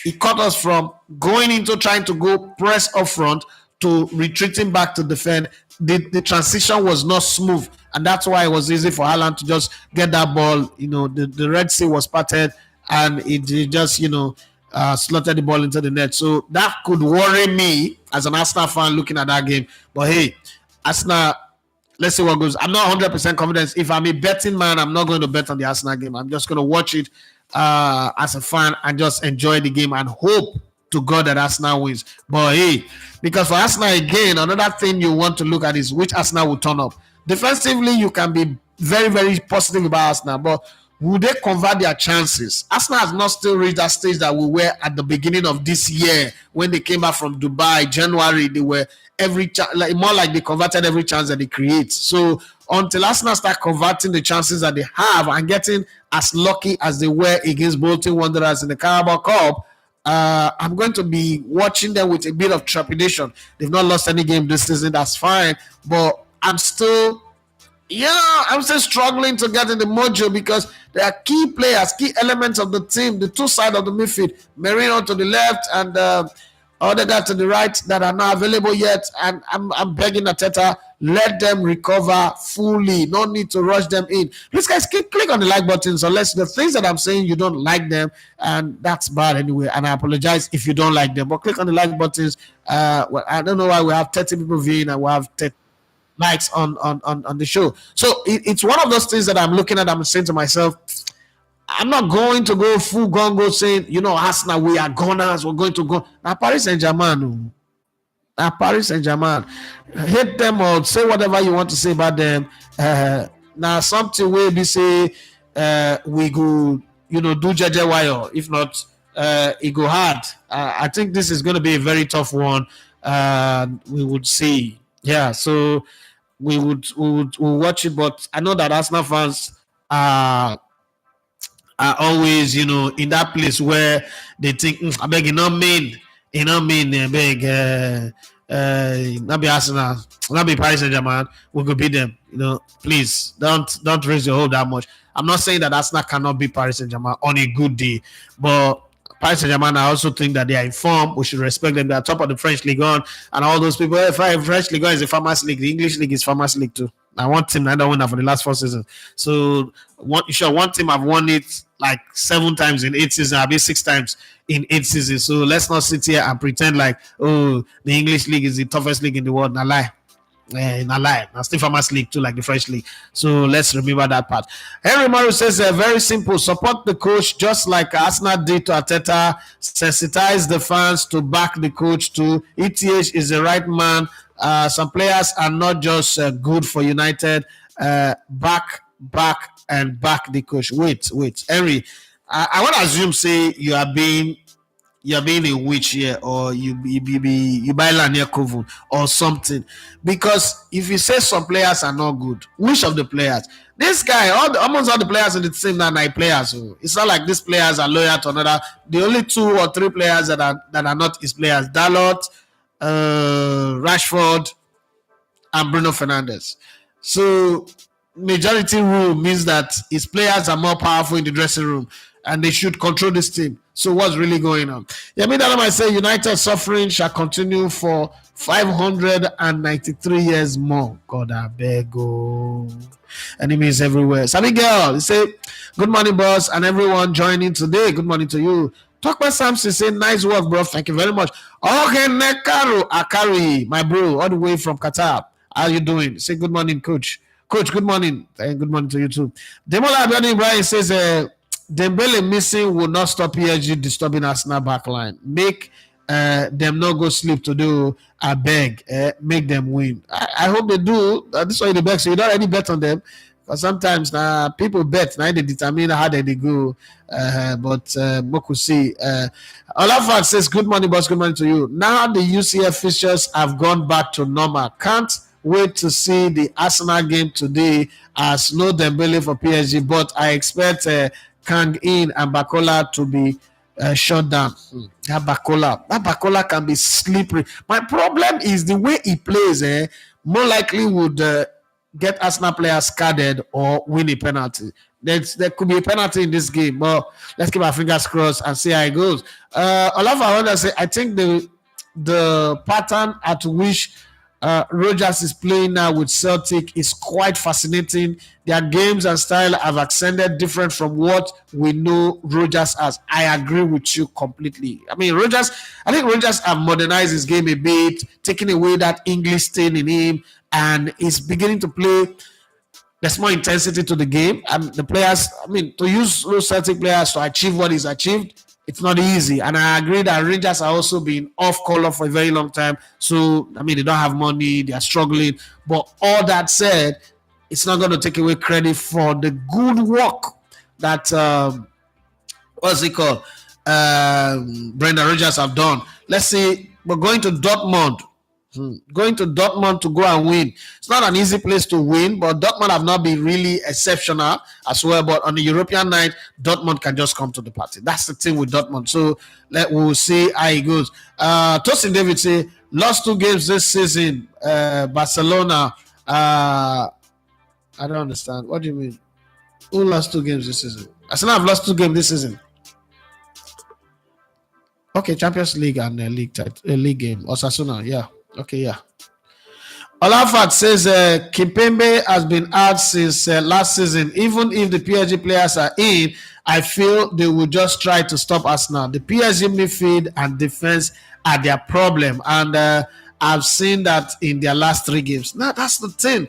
he caught us from going into trying to go press up front to retreating back to defend, the transition was not smooth, and that's why it was easy for Haaland to just get that ball. The Red Sea was parted, and it just slotted the ball into the net. So that could worry me as an Arsenal fan looking at that game. But hey, Arsenal, let's see what goes. I'm not 100% confident. If I'm a betting man, I'm not going to bet on the Arsenal game. I'm just going to watch it as a fan and just enjoy the game and hope to God that Arsenal wins. But hey, because for Arsenal again, another thing you want to look at is which Arsenal will turn up. Defensively, you can be very, very positive about Arsenal, but will they convert their chances? Arsenal has not still reached that stage that we were at the beginning of this year when they came back from Dubai, January. They were more like they converted every chance that they create. So until Arsenal start converting the chances that they have and getting as lucky as they were against Bolton Wanderers in the Carabao Cup, I'm going to be watching them with a bit of trepidation. They've not lost any game this season, that's fine. But I'm still struggling to get in the mojo because there are key players, key elements of the team, the two sides of the midfield, Merino to the left and Odegaard to the right, that are not available yet. And I'm begging Arteta, let them recover fully. No need to rush them in. Please, guys, click on the like buttons unless the things that I'm saying you don't like them, and that's bad anyway. And I apologize if you don't like them. But click on the like buttons. Well, I don't know why we have 30 people viewing and we have 30 likes on the show. So it's one of those things that I'm looking at. I'm saying to myself, I'm not going to go full gongo saying, Arsenal, we are gunners, we're going to go. Now Paris Saint-Germain, hate them or say whatever you want to say about them. Now something where we say we go, do Jeje Wayo. If not, it go hard. I think this is going to be a very tough one. We would see. Yeah, so we'll watch it, but I know that Arsenal fans are always, in that place where they think, I beg, I beg, not be Arsenal, not be Paris Saint-Germain, we could beat them. Please don't raise your hope that much. I'm not saying that Arsenal cannot beat Paris Saint-Germain on a good day, but Paris Saint-Germain, I also think that they are informed. We should respect them. They are top of the French Ligue 1, and all those people. French Ligue 1 is a farmers league. The English league is farmers league too. Now, one team neither won that for the last 4 seasons. So, one team have won it like 7 times in 8 seasons. I'll be 6 times in 8 seasons. So let's not sit here and pretend like, the English league is the toughest league in the world. Not lie. Not lie. Now, still farmers league too, like the French league. So let's remember that part. Henry Morris says, very simple. Support the coach just like Arsenal did to Arteta. Sensitize the fans to back the coach too. ETH is the right man. Some players are not just good for United. Back the coach. Wait, Henry. I want to assume say you are being a witch here, or you buy Lanier Kovu or something. Because if you say some players are not good, which of the players? This guy, almost all the players in the team are 9 players. So it's not like these players are loyal to another. The only 2 or 3 players that are not his players: Dalot, Rashford, and Bruno Fernandes. So majority rule means that his players are more powerful in the dressing room and they should control this team. So what's really going on? That I say United suffering shall continue for 593 years more. God, I beg. Enemies everywhere. Sammy Girl, you say, good morning, boss, and everyone joining today. Good morning to you. Talk about Samson, say, nice work, bro. Thank you very much. Okay, Nekaru Akari, my bro, all the way from Qatar. How you doing? Say good morning, coach. Coach, good morning. And good morning to you too. Demola Abiodun Ibrahim says, Dembele missing will not stop PSG disturbing Arsenal backline. Make them not go sleep to do. I beg, make them win. I hope they do. This is why the best. So you don't already bet on them. Because sometimes people bet, now they determine how they go. But Moku see. Olafat says, good morning, boss. Good morning to you. Now the UCF fixtures have gone back to normal. Can't wait to see the Arsenal game today as no Dembele for PSG. But I expect Kang In and Bakola to be shut down. That Bakola can be slippery. My problem is the way he plays. More likely would get Arsenal players carded or win a penalty. There could be a penalty in this game, but let's keep our fingers crossed and see how it goes. Olaf, I want to say, I think the the pattern at which Rogers is playing now with Celtic is quite fascinating. Their games and style have ascended different from what we know Rogers as. I agree with you completely. I think Rogers have modernized his game a bit, taking away that English thing in him, and is beginning to play. There's more intensity to the game, and the players, to use those Celtic players to achieve what he's achieved, it's not easy. And I agree that Rangers are also been off color for a very long time. So, they don't have money, they are struggling. But all that said, it's not going to take away credit for the good work that, Brendan Rodgers have done. Let's say we're going to Dortmund. Going to Dortmund to go and win. It's not an easy place to win, but Dortmund have not been really exceptional as well. But on the European night, Dortmund can just come to the party. That's the thing with Dortmund. So we'll see how it goes. Tosin David say lost 2 games this season. Barcelona. I don't understand. What do you mean? Who lost 2 games this season? Arsenal have lost 2 games this season. Okay, Champions League and league game. Osasuna, yeah. Okay, yeah. Olafat says Kimpembe has been out since last season. Even if the PSG players are in, I feel they will just try to stop Arsenal. The PSG midfield and defense are their problem, and I've seen that in their last 3 games. Now that's the thing.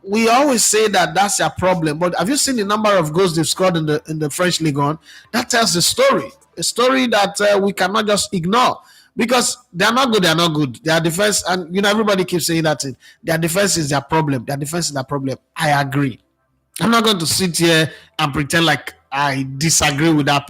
We always say that that's their problem, but have you seen the number of goals they've scored in the French League One? That tells the story. A story that we cannot just ignore. Because they're not good, Their defense, and everybody keeps saying that thing. Their defense is their problem. I agree. I'm not going to sit here and pretend like I disagree with that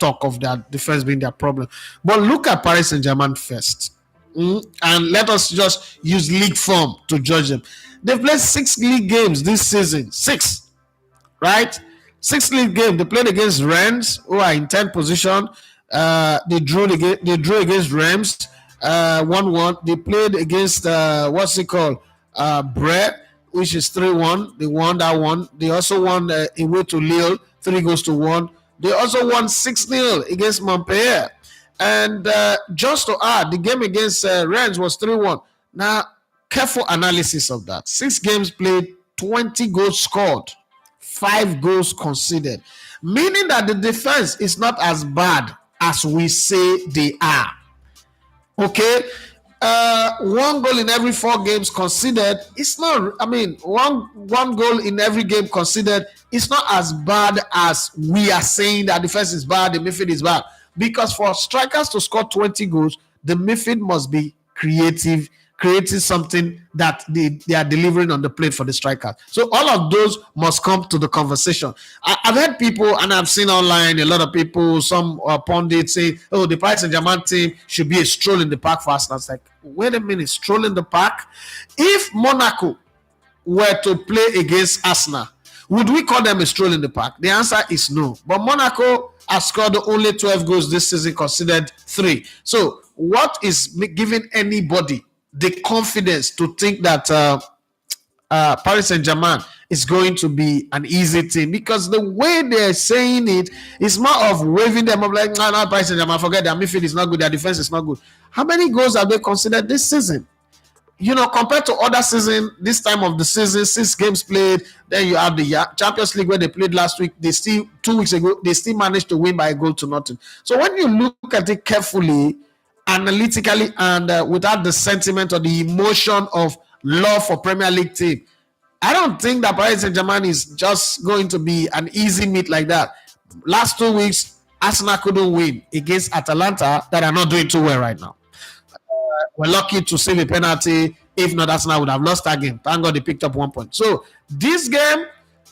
talk of their defense being their problem. But look at Paris Saint-Germain first. And let us just use league form to judge them. They've played 6 league games this season. 6. Right? 6 league games. They played against Rennes, who are in 10th position. They drew against Reims, 1-1. They played against Brest, which is 3-1. They won that one. They also won away to Lille, 3-1. They also won 6-0 against Montpellier. And just to add, the game against Rennes was 3-1. Now, careful analysis of that. 6 games played, 20 goals scored, 5 goals conceded, meaning that the defense is not as bad as we say they are. Okay, 1 goal in every 4 games conceded. It's not. One goal in every game conceded. It's not as bad as we are saying that defense is bad, the midfield is bad. Because for strikers to score 20 goals, the midfield must be creating something that they are delivering on the plate for the strikers. So all of those must come to the conversation. I've heard people, and I've seen online a lot of people, some pundits say, "Oh, the Paris Saint-Germain team should be a stroll in the park for Arsenal." It's like, wait a minute, stroll in the park? If Monaco were to play against Arsenal, would we call them a stroll in the park? The answer is no. But Monaco has scored only 12 goals this season, considered 3. So what is giving anybody the confidence to think that Paris Saint-Germain is going to be an easy team? Because the way they're saying it is more of waving them up like, no, Paris Saint-Germain, forget their midfield is not good, their defense is not good. How many goals have they considered this season? Compared to other season, this time of the season, 6 games played, then you have the Champions League where they played last week. 2 weeks ago, they still managed to win by a goal to nothing. So when you look at it carefully, analytically, and without the sentiment or the emotion of love for Premier League team, I don't think that Paris Saint-Germain is just going to be an easy meet like that. Last 2 weeks, Arsenal couldn't win against Atalanta that are not doing too well right now. We're lucky to save a penalty. If not, Arsenal would have lost that game. Thank God they picked up 1 point. So this game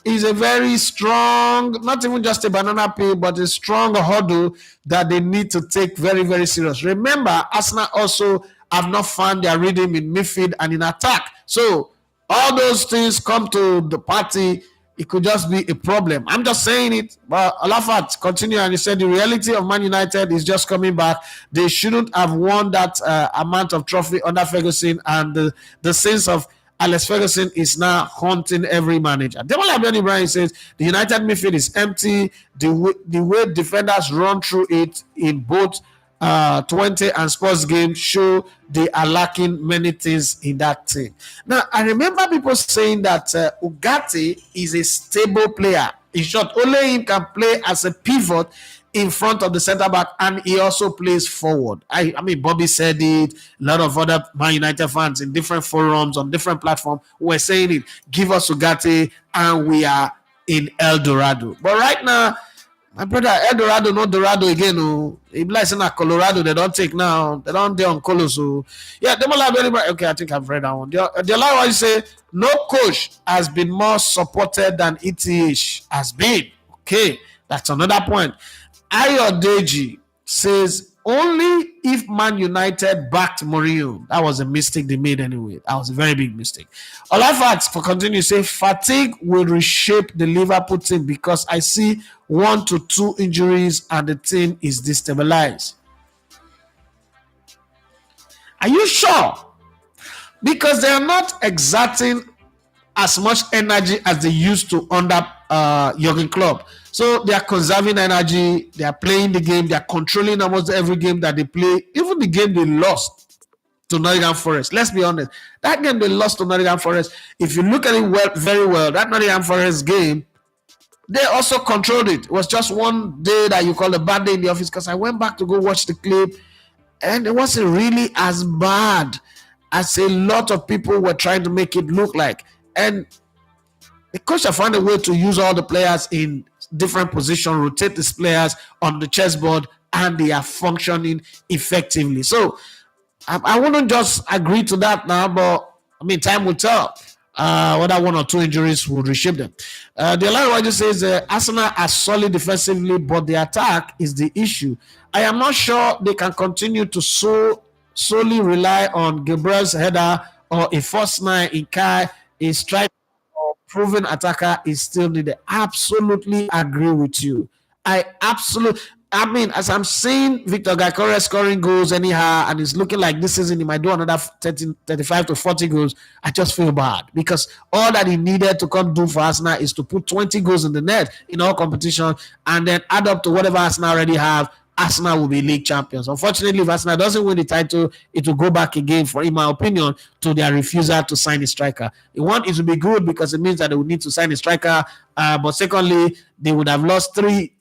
is a very strong, not even just a banana peel, but a strong hurdle that they need to take very, very serious. Remember, Arsenal also have not found their rhythm in midfield and in attack. So all those things come to the party. It could just be a problem. I'm just saying it. But Alafat, continue, and he said the reality of Man United is just coming back. They shouldn't have won that amount of trophy under Ferguson, and the sense of Alex Ferguson is now haunting every manager. Demola Abdul Ibrahim says the United midfield is empty. The way defenders run through it in both 20 and sports game show they are lacking many things in that team. Now, I remember people saying that Ugarte is a stable player. In short, only him can play as a pivot in front of the center back, and he also plays forward. I mean, Bobby said it. A lot of other Man United fans in different forums on different platforms were saying it. Give us Ugarte, and we are in El Dorado. But right now, my brother, El Dorado, not Dorado again. Oh, it like in Colorado, they don't take now. They don't do on Colo. So yeah, they have anybody. Okay, I think I've read that one. The other one say no coach has been more supported than ETH has been. Okay, that's another point. Ayodeji says only if Man United backed Mourinho. That was a mistake they made anyway. That was a very big mistake. Olafat, for continue, say fatigue will reshape the Liverpool team because I see 1 to 2 injuries and the team is destabilized. Are you sure? Because they are not exerting as much energy as they used to under Jurgen Klopp. So they are conserving energy. They are playing the game. They are controlling almost every game that they play. Even the game they lost to Nottingham Forest. Let's be honest. That game they lost to Nottingham Forest, if you look at it very well, that Nottingham Forest game, they also controlled it. It was just one day that you call a bad day in the office because I went back to go watch the clip and it wasn't really as bad as a lot of people were trying to make it look like. And the coach have found a way to use all the players in different positions, rotate these players on the chessboard, and they are functioning effectively. So I wouldn't just agree to that now, but I mean, time will tell whether 1 or 2 injuries will reshape them. The line just says Arsenal are solid defensively, but the attack is the issue. I am not sure they can continue to solely rely on Gabriel's header or a first 9 in Kai, a striker or proven attacker is still needed. Absolutely agree with you. I mean, as I'm seeing Victor Gakore scoring goals anyhow, and it's looking like this season he might do another 35 to 40 goals, I just feel bad because all that he needed to come do for Arsenal is to put 20 goals in the net in all competition and then add up to whatever Arsenal already have. Arsenal will be league champions. Unfortunately, if Arsenal doesn't win the title, it will go back again, for, in my opinion, to their refusal to sign a striker. One, it will be good because it means that they will need to sign a striker. But secondly, they would have lost three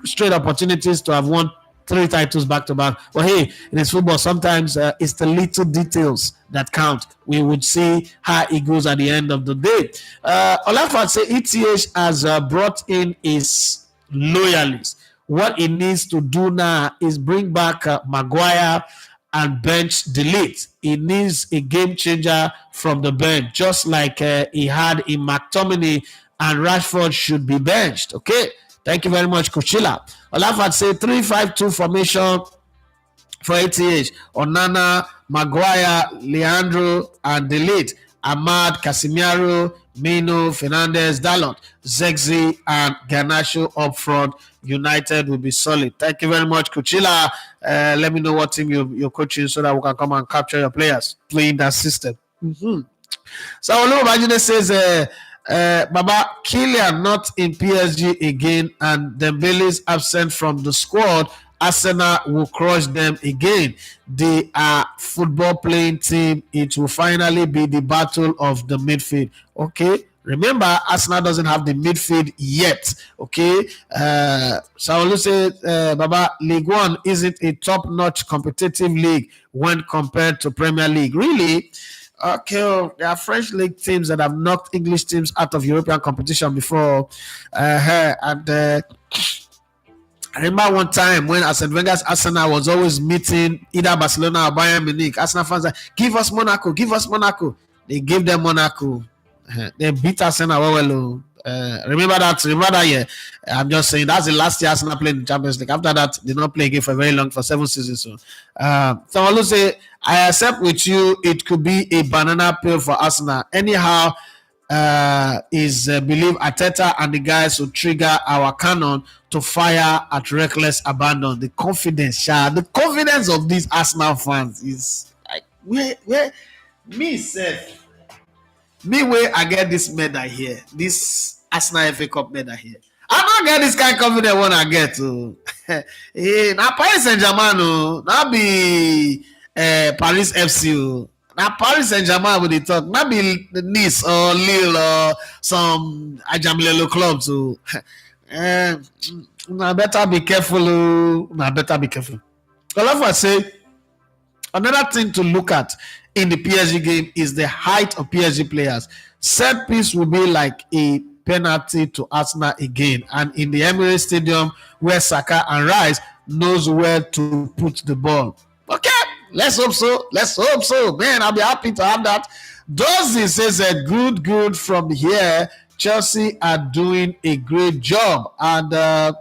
straight opportunities to have won 3 titles back to back. But hey, in this football, sometimes it's the little details that count. We would see how it goes at the end of the day. Olafat say ETH has brought in his loyalists. What it needs to do now is bring back Maguire and bench Delete. He needs a game changer from the bench, just like he had in McTominay, and Rashford should be benched. Okay, thank you very much, Kuchila. Olafat say 3-5-2 formation for ETH. Onana, Maguire, Leandro, and Delete. Ahmad, Casemiro, Mino, Fernandez, Dalot, Zexi, and Garnacho up front. United will be solid. Thank you very much, Kuchila. Let me know what team you're coaching so that we can come and capture your players playing that system. Mm-hmm. So Olubajide says, Baba, Kylian not in PSG again, and Dembele's absent from the squad. Arsenal will crush them again. They are football playing team. It will finally be the battle of the midfield. Okay. Remember, Arsenal doesn't have the midfield yet. Okay. Saulu said, Baba, League One isn't a top-notch competitive league when compared to Premier League. Really? Okay, there are French league teams that have knocked English teams out of European competition before. I remember one time when Arsene Wenger's Arsenal was always meeting either Barcelona or Bayern Munich. Arsenal fans like, give us Monaco, give us Monaco. They gave them Monaco. They beat Arsenal well. Remember that year. I'm just saying that's the last year Arsenal played in the Champions League. After that, they did not play again for very long, for 7 seasons. So I will say, I accept with you, it could be a banana peel for Arsenal. Anyhow, believe Arteta and the guys will trigger our cannon to fire at reckless abandon. The confidence of these Arsenal fans is like where me where I get this medal here, this Arsenal FA Cup medal here. I don't get this kind of confidence when I get to. Now Paris Saint-Germain, now be Paris FC. Now Paris Saint-Germain with the talk, now be Nice or Lille or some Ajamilelo club too. Now better be careful. Now better be careful. All of us say another thing to look at in the PSG game is the height of PSG players. Set piece will be like a penalty to Arsenal again, and in the Emirates Stadium where Saka and Rice knows where to put the ball. Okay, let's hope so. Let's hope so, man. I'll be happy to have that. Dozy says a good from here. Chelsea are doing a great job, and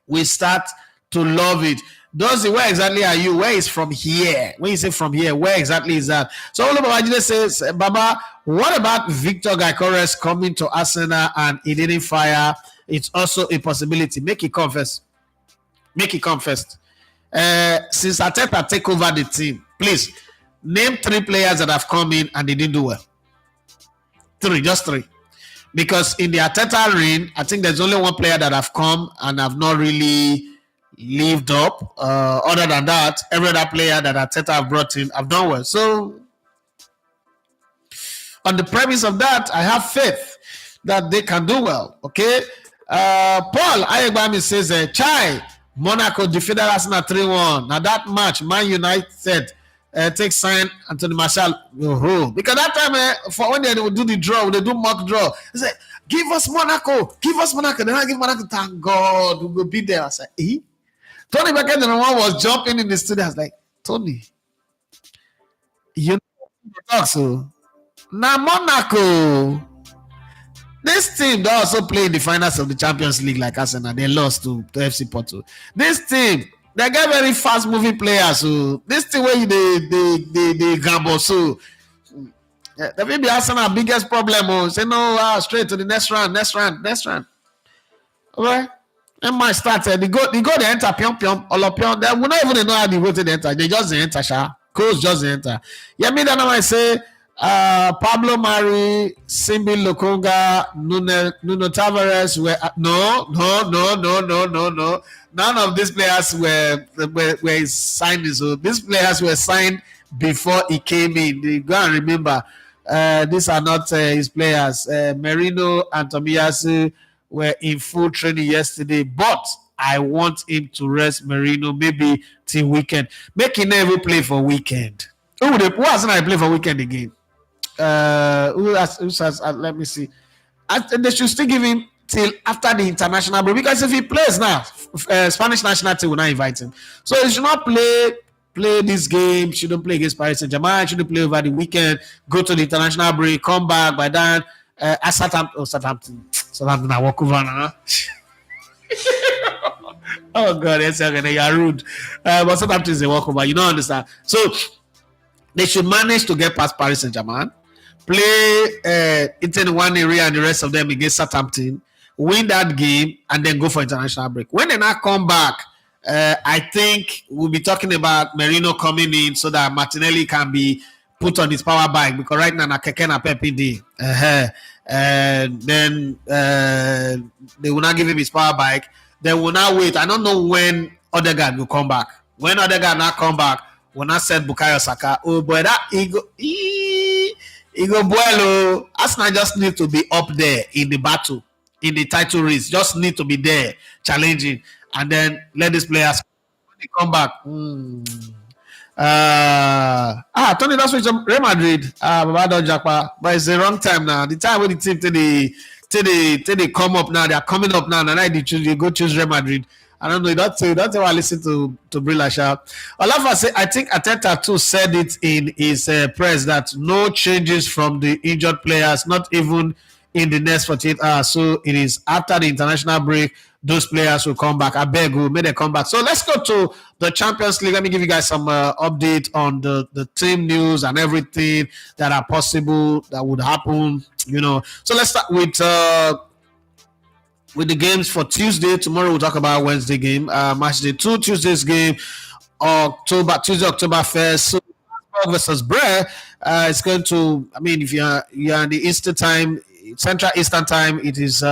we start to love it. Dozy, where exactly are you? Where is from here? When you say from here, where exactly is that? So Olubabajide says, Baba, what about Victor Gyökeres coming to Arsenal and he didn't fire? It's also a possibility. Make it come first. Make it come first. Since Arteta take over the team, please name 3 players that have come in and they didn't do well. 3, just 3. Because in the Arteta reign, I think there's only one player that have come and have not really lived up. Other than that, every other player that Arteta have brought in have done well. So, on the premise of that, I have faith that they can do well. Okay. Paul Ayegbami says, Chai, Monaco defeated Arsenal 3-1. Now that match, Man United take sign Anthony Martial. Because that time, for when they would do the draw, they do mock draw. They say, give us Monaco. Then I give Monaco. Thank God, we will be there. I said, Tony Beckett, the one was jumping in the studio. I was like, Tony, you know talk so. Now Monaco, this team they also play in the finals of the Champions League like Arsenal. They lost to FC Porto. This team, they get very fast moving players. So this team where they gamble. So there may be Arsenal biggest problem. Say no, straight to the next round. All right. And my started, they go, they enter, pion, all of pion. They will not even know how they go to the enter. They just enter, coach just enter. Yeah, me then I say, Pablo Mari, Simbi Lokonga, Nuno Tavares were no. None of these players were signed. So these players were signed before he came in. They go and remember, these are not his players. Merino and Tomiyasu were in full training yesterday, but I want him to rest Merino maybe till weekend. Make him never play for weekend. Who hasn't I play for weekend again? Who has let me see. They should still give him till after the international break, because if he plays now, Spanish national team will not invite him. So he should not play this game. Shouldn't play against Paris Saint-Germain. Shouldn't play over the weekend. Go to the international break. Come back by then. Southampton. I walk over now. Oh God, yes, you are rude. But Southampton is a walkover. You don't understand. So they should manage to get past Paris Saint-Germain, play Inter one area and the rest of them against Southampton, win that game, and then go for international break. When they now come back, I think we'll be talking about Merino coming in so that Martinelli can be put on his power bike, because right now Keke na Pepe day. And then they will not give him his power bike. They will not wait. I don't know when Odegaard will come back. When Odegaard not come back, we'll not set Bukayo Saka. Oh boy, that Igo Buelo. Arsenal just need to be up there in the battle, in the title race. Just need to be there, challenging, and then let these players when they come back. Tony, that's what Real Madrid. But it's the wrong time now. The time when the team till they come up now, they are coming up now, and I they go choose Real Madrid. I don't know. That's why I listen to Brilla Sharp. Olafa say, I think Arteta too said it in his press that no changes from the injured players, not even in the next 48 hours. So it is after the international break, those players will come back. I beg you, may they come back. So let's go to the Champions League. Let me give you guys some update on the team news and everything that are possible that would happen. You know, so let's start with the games for Tuesday. Tomorrow we'll talk about Wednesday game. Match day 2, Tuesday's game, Tuesday, October 1st. So versus Bray, it's going to. I mean, if you're in the Eastern time, Central Eastern time, it is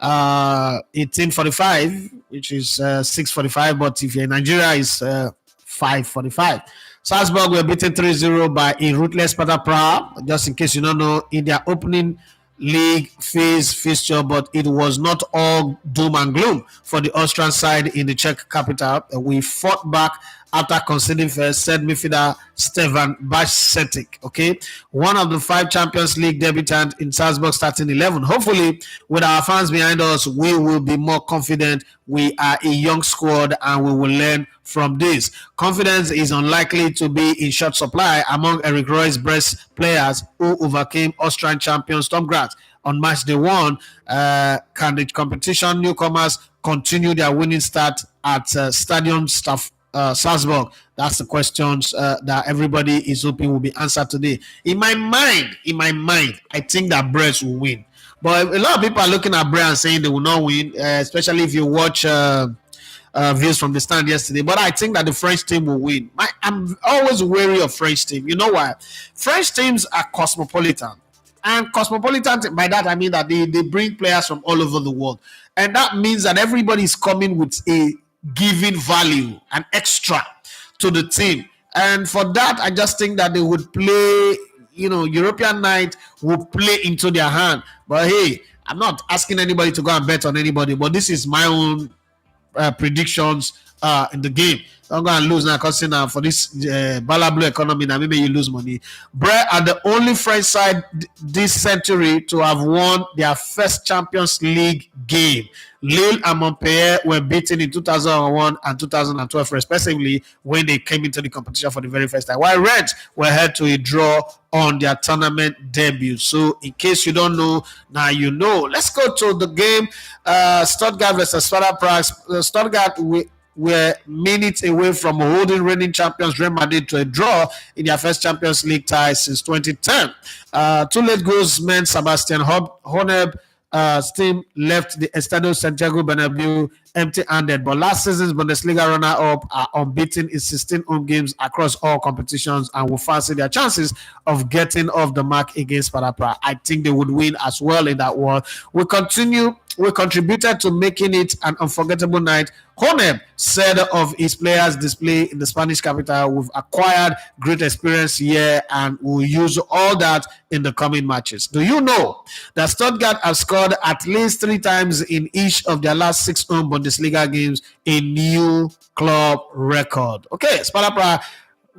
18:45, which is 6:45, but if you're in Nigeria, it's 5:45. Salzburg were beaten 3-0 by a ruthless Sparta Prague. Just in case you don't know, in their opening league phase fixture, but it was not all doom and gloom for the Austrian side in the Czech capital. We fought back after conceding first, said midfielder Stevan Bajcetic. Okay, one of the 5 Champions League debutants in Salzburg starting 11. Hopefully, with our fans behind us, we will be more confident. We are a young squad and we will learn from this. Confidence is unlikely to be in short supply among Eric Roy's Brest players who overcame Austrian champion Sturm Graz on match day 1. Can the competition newcomers continue their winning start at Stadium Staff Salzburg? That's the questions that everybody is hoping will be answered today. In my mind, I think that Brest will win. But a lot of people are looking at Brest and saying they will not win, especially if you watch views from the stand yesterday. But I think that the French team will win. I'm always wary of French team. You know why? French teams are cosmopolitan. And cosmopolitan, by that I mean that they bring players from all over the world. And that means that everybody is coming with a given value, an extra to the team. And for that, I just think that they would play, European night will play into their hand. But hey, I'm not asking anybody to go and bet on anybody, but this is my own predictions in the game. Don't go and lose now, because now for this Balablu economy, now maybe you lose money. Brest are the only French side this century to have won their first Champions League game. Lille and Montpellier were beaten in 2001 and 2012 respectively when they came into the competition for the very first time, while Reds were held to a draw on their tournament debut. So in case you don't know, now you know. Let's go to the game. Stuttgart versus Sparta Prague. Stuttgart were minutes away from holding reigning champions Real Madrid to a draw in their first Champions League tie since 2010. 2 late goals meant Sebastian Horneb team left the Estadio Santiago Bernabeu empty-handed, but last season's Bundesliga runner-up are unbeaten in 16 home games across all competitions and will fancy their chances of getting off the mark against Sparta Prague. I think they would win as well in that one. We contributed to making it an unforgettable night. Horneb said of his players' display in the Spanish capital, we've acquired great experience here and we'll use all that in the coming matches. Do you know that Stuttgart have scored at least 3 times in each of their last 6 home Bundesliga games, a new club record? Okay, Sparta Prague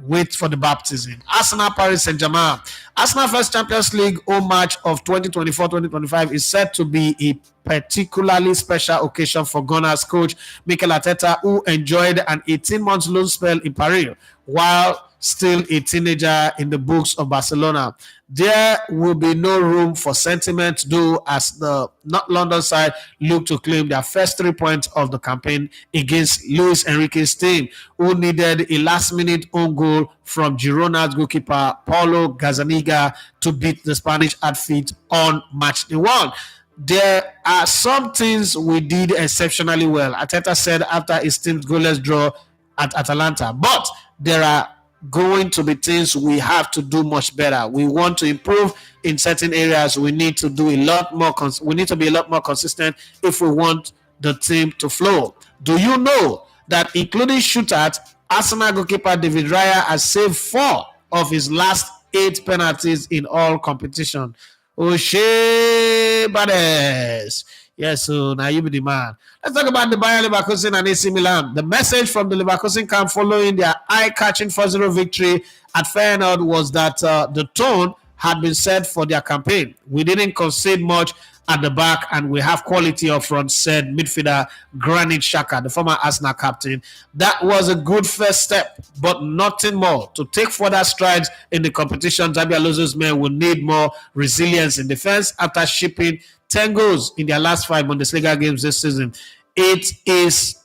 wait for the baptism. Arsenal Paris Saint-Germain. Arsenal first Champions League home match of 2024-2025 is set to be a particularly special occasion for Gunners coach Mikel Arteta, who enjoyed an 18-month loan spell in Paris while still a teenager in the books of Barcelona. There will be no room for sentiment, though, as the North London side look to claim their first 3 points of the campaign against Luis Enrique's team, who needed a last-minute own goal from Girona's goalkeeper Paulo Gazzaniga to beat the Spanish outfit on match day 1. There are some things we did exceptionally well, Arteta said after his team's goalless draw at Atalanta, but there are going to be things we have to do much better. We want to improve in certain areas. We need to do a lot more. We need to be a lot more consistent if we want the team to flow. Do you know that including shootouts, Arsenal goalkeeper David Raya has saved 4 of his last 8 penalties in all competition? O'Shea Bades. Yes, so now you be the man. Let's talk about the Bayer Leverkusen and AC Milan. The message from the Leverkusen camp following their eye-catching 4-0 victory at Feyenoord was that the tone had been set for their campaign. We didn't concede much at the back and we have quality up front, said midfielder Granit Xhaka, the former Arsenal captain. That was a good first step, but nothing more. To take further strides in the competition, Xabi Alonso's men will need more resilience in defense after shipping 10 goals in their last 5 Bundesliga games this season. It is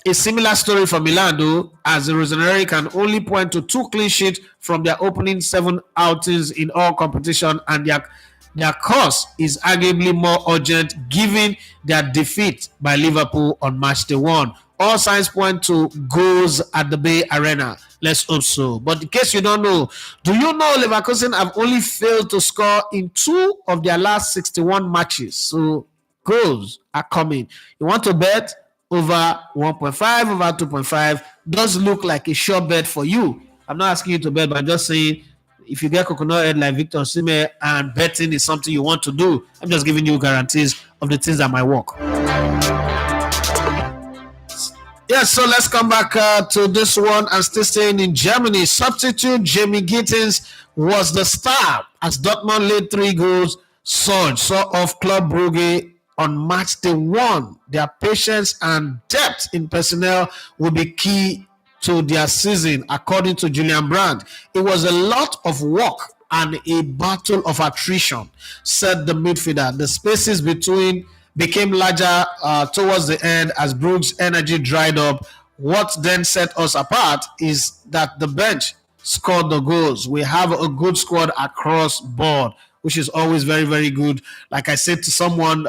a similar story for Milan, though, as the Rossoneri can only point to 2 clean sheets from their opening 7 outings in all competition, and their cause is arguably more urgent given their defeat by Liverpool on match day 1. All signs point to goals at the Bay Arena. Let's hope so. But in case you don't know, do you know Leverkusen have only failed to score in 2 of their last 61 matches? So goals are coming. You want to bet over 1.5, over 2.5, does look like a sure bet for you. I'm not asking you to bet, but I'm just saying if you get coconut head like Victor Osimhen and betting is something you want to do, I'm just giving you guarantees of the things that might work. Yeah, so let's come back to this one and still staying in Germany. Substitute Jamie Gittins was the star as Dortmund led 3 goals. Surge saw off Club Brugge on match day 1. Their patience and depth in personnel will be key to their season, according to Julian Brandt. It was a lot of work and a battle of attrition, said the midfielder. The spaces between became larger towards the end as Brugge's energy dried up. What then set us apart is that the bench scored the goals. We have a good squad across board, which is always very, very good. Like I said to someone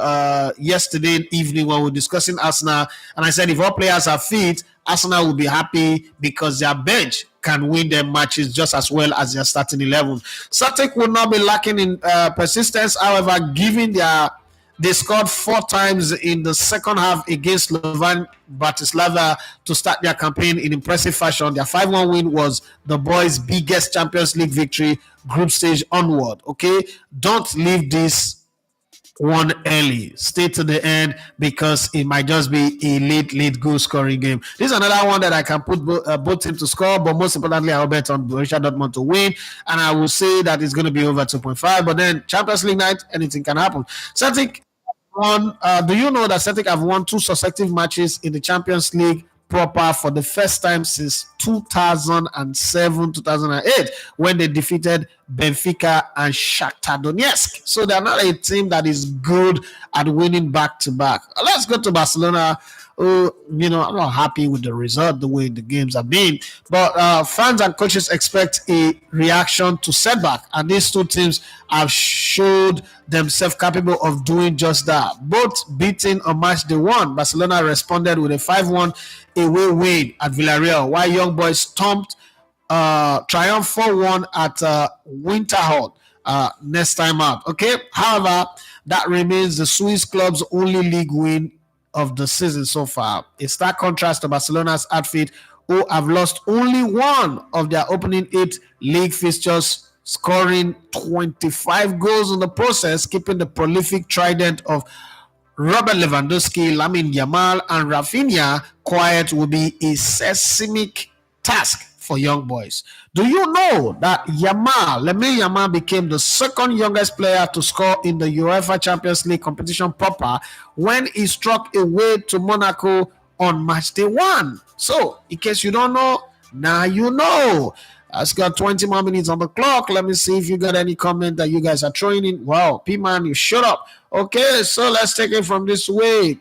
yesterday evening when we were discussing Arsenal, and I said if all players are fit, Arsenal will be happy because their bench can win their matches just as well as their starting 11. Celtic will not be lacking in persistence, however, given they scored 4 times in the second half against Slovan Bratislava to start their campaign in impressive fashion. Their 5-1 win was the boys' biggest Champions League victory, group stage onward. Okay, don't leave this one early. Stay to the end because it might just be a late goal scoring game. This is another one that I can put both teams to score, but most importantly, I'll bet on Borussia Dortmund to win, and I will say that it's going to be over 2.5. But then Champions League night, anything can happen. Celtic do you know that Celtic have won 2 successive matches in the Champions League proper for the first time since 2007-2008 when they defeated Benfica and Shakhtar Donetsk? So they're not a team that is good at winning back-to-back. Let's go to Barcelona. I'm not happy with the result, the way the games have been. But fans and coaches expect a reaction to setback, and these 2 teams have showed themselves capable of doing just that. Both beaten on match day 1. Barcelona responded with a 5-1 away win at Villarreal, while Young Boys stomped triumph 4-1 at Winterhude next time out. Okay, however, that remains the Swiss club's only league win of the season so far. A stark contrast to Barcelona's outfit, who have lost only 1 of their opening 8 league fixtures, scoring 25 goals in the process, keeping the prolific trident of Robert Lewandowski, Lamine Yamal, and Rafinha quiet will be a seismic task for Young Boys. Do you know that Lamine Yamal became the second youngest player to score in the UEFA Champions League competition proper when he struck away to Monaco on match day 1? So, in case you don't know, now you know. I've got 20 more minutes on the clock. Let me see if you got any comment that you guys are throwing in. Wow, P-Man, you shut up. Okay, so let's take it from this way.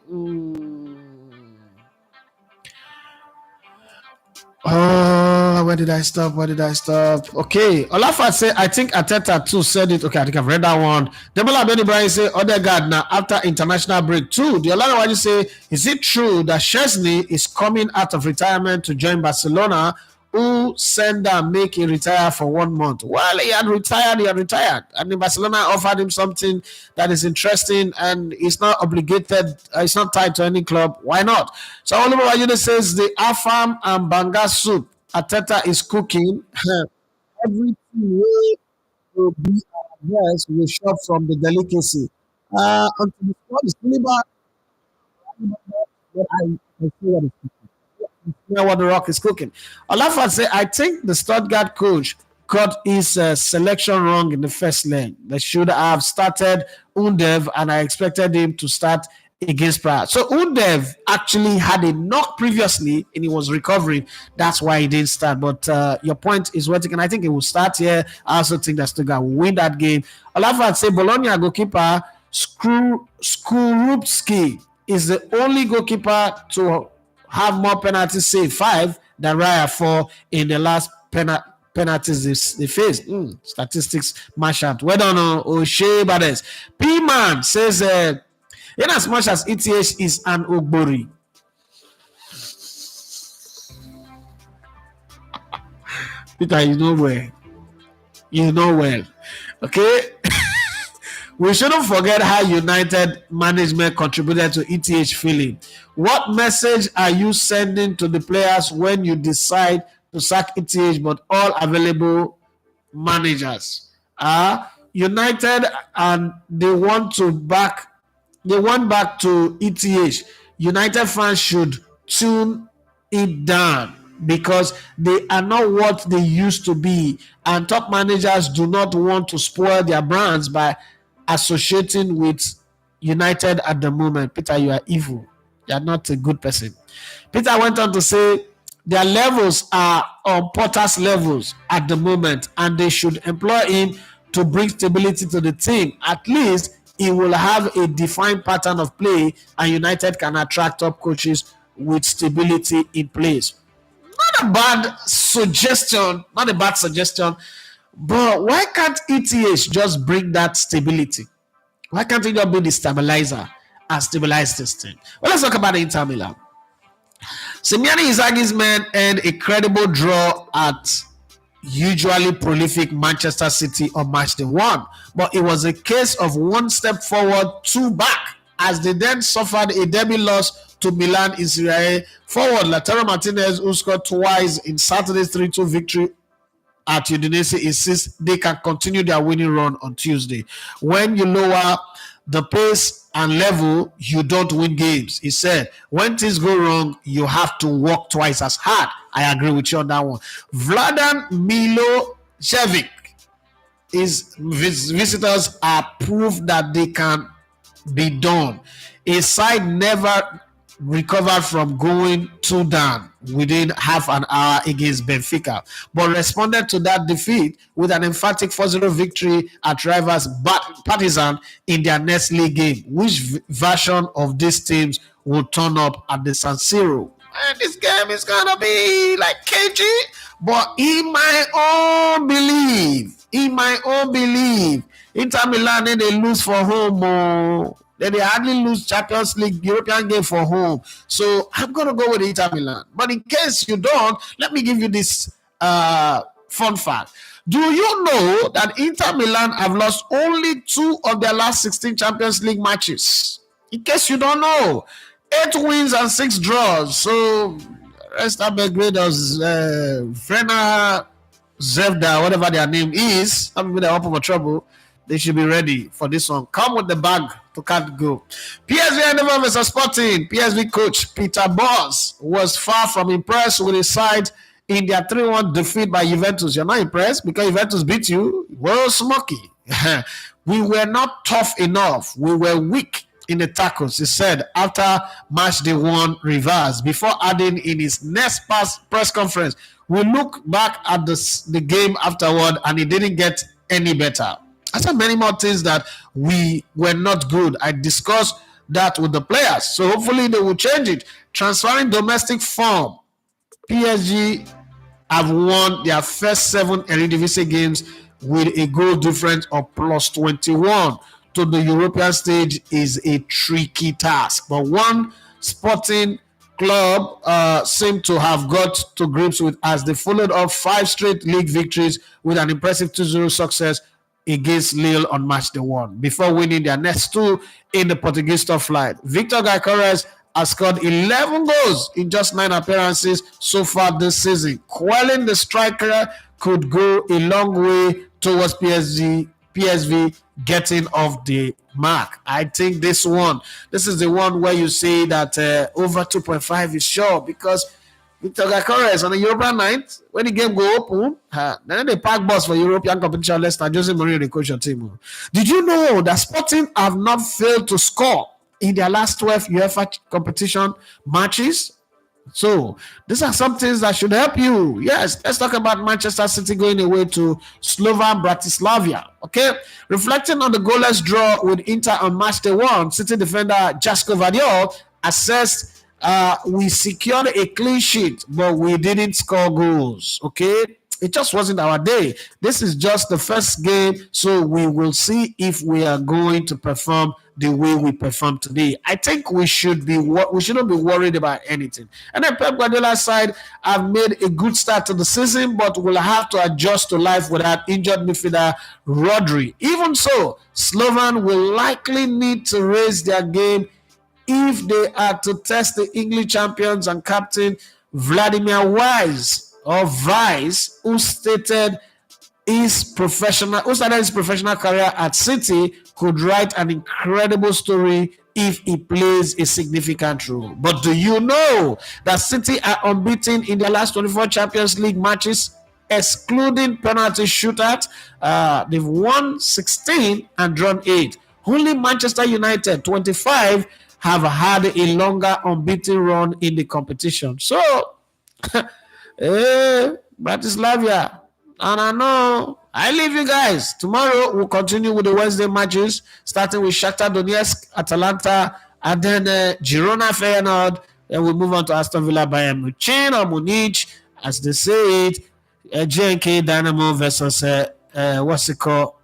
Where did I stop? Okay, Olafa say, I think Ateta too said it. Okay, I think I've read that one. Demola Benny Brian say, Odegaard now after international break too. The other one you say, is it true that Chesney is coming out of retirement to join Barcelona? Who send and make him retire for 1 month? Well, he had retired. And then Barcelona offered him something that is interesting and he's not obligated, it's not tied to any club. Why not? So Oliver Wajide says the Afam and Banga soup Ateta is cooking. Everything will be addressed will shop from the delicacy. Until the squad is really bad, but I see what is cooking. What the Rock is cooking. Olafa say, I think the Stuttgart coach got his selection wrong in the first leg. They should have started Undev, and I expected him to start against Prague. So Undev actually had a knock previously, and he was recovering. That's why he didn't start. But your point is worth it, and I think he will start here. I also think that Stuttgart will win that game. Olafa say, Bologna goalkeeper Skorupski is the only goalkeeper to have more penalties, say 5, than Raya 4 in the last penalties they faced. Statistics mash out. Well done, O'Shea Bades. P-Man says, in as much as ETH is an Ogbori. Peter, you know well. Okay? We shouldn't forget how United management contributed to ETH feeling. What message are you sending to the players when you decide to sack ETH but all available managers are United and they want back to ETH? United fans should tune it down because they are not what they used to be, and top managers do not want to spoil their brands by associating with United at the moment. Peter, you are evil. You are not a good person. Peter went on to say their levels are on Potter's levels at the moment, and they should employ him to bring stability to the team. At least he will have a defined pattern of play, and United can attract top coaches with stability in place. Not a bad suggestion, but why can't ETH just bring that stability? Why can't it just be the stabilizer and stabilize this thing? Well, let's talk about Inter Milan. Simeone Inzaghi's men earned a credible draw at usually prolific Manchester City on match day 1, but it was a case of one step forward, two back, as they then suffered a derby loss to Milan in Serie A. Forward Lautaro Martinez, who scored twice in Saturday's 3-2 victory at Udinese, insists they can continue their winning run on Tuesday. When you lower the pace and level, you don't win games. He said, when things go wrong, you have to work twice as hard. I agree with you on that one. Vladan Milosevic, his visitors are proof that they can be done. A side never recovered from going 2 down within half an hour against Benfica, but responded to that defeat with an emphatic 4-0 victory at rivals Partizan in their next league game. Which version of these teams will turn up at the San Siro? And this game is gonna be like cagey, but in my own belief, Inter Milan they lose for home. They hardly lose Champions League European game for home. So I'm going to go with Inter Milan. But in case you don't, let me give you this fun fact. Do you know that Inter Milan have lost only 2 of their last 16 Champions League matches? In case you don't know, 8 wins and 6 draws. So Resta Belgrade's Frena Zevda, whatever their name is, some people that are up for trouble. They should be ready for this one. Come with the bag to can't go. PSV Eindhoven versus Sporting. PSV coach Peter Bosz was far from impressed with his side in their 3-1 defeat by Juventus. You're not impressed because Juventus beat you? Well, smoky. We were not tough enough. We were weak in the tackles, he said after match day 1 reverse, before adding in his next press conference, we look back at the game afterward and it didn't get any better. I said many more things that we were not good. I discussed that with the players. So hopefully they will change it. Transferring domestic form. PSG have won their first 7 Eredivisie games with a goal difference of plus 21. To the European stage is a tricky task. But one Sporting club seemed to have got to grips with as they followed up 5 straight league victories with an impressive 2-0 success against Lille on match day 1 before winning their next 2 in the Portuguese top flight. Victor Gyökeres has scored 11 goals in just 9 appearances so far this season. Quelling the striker could go a long way towards PSV getting off the mark. I think this is the one where you say that over 2.5 is sure, because Victor Gyökeres on a European night, when the game go open, then they park bus for European competition. Let's start Jose Mourinho, the coach of team. Did you know that Sporting have not failed to score in their last 12 UEFA competition matches? So these are some things that should help you. Yes, let's talk about Manchester City going away to Slovan Bratislava. Okay, reflecting on the goalless draw with Inter on match day 1, City defender Jasko Vardiol assessed, we secured a clean sheet, but we didn't score goals. Okay, it just wasn't our day. This is just the first game, so we will see if we are going to perform the way we perform today. I think we shouldn't be worried about anything. And then Pep Guardiola's side have made a good start to the season, but will have to adjust to life without injured midfielder Rodri. Even so, Slovan will likely need to raise their game if they are to test the English champions and captain Vladimir Weiss, who started his professional career at City, could write an incredible story if he plays a significant role. But do you know that City are unbeaten in their last 24 Champions League matches, excluding penalty shootout? They've won 16 and drawn 8. Only Manchester United, 25, have had a longer unbeaten run in the competition. So, Bratislava, and I know I leave you guys. Tomorrow we'll continue with the Wednesday matches, starting with Shakhtar Donetsk, Atalanta, and then Girona, Feyenoord. Then we'll move on to Aston Villa, Bayern Munich, as they say it. JNK Dynamo versus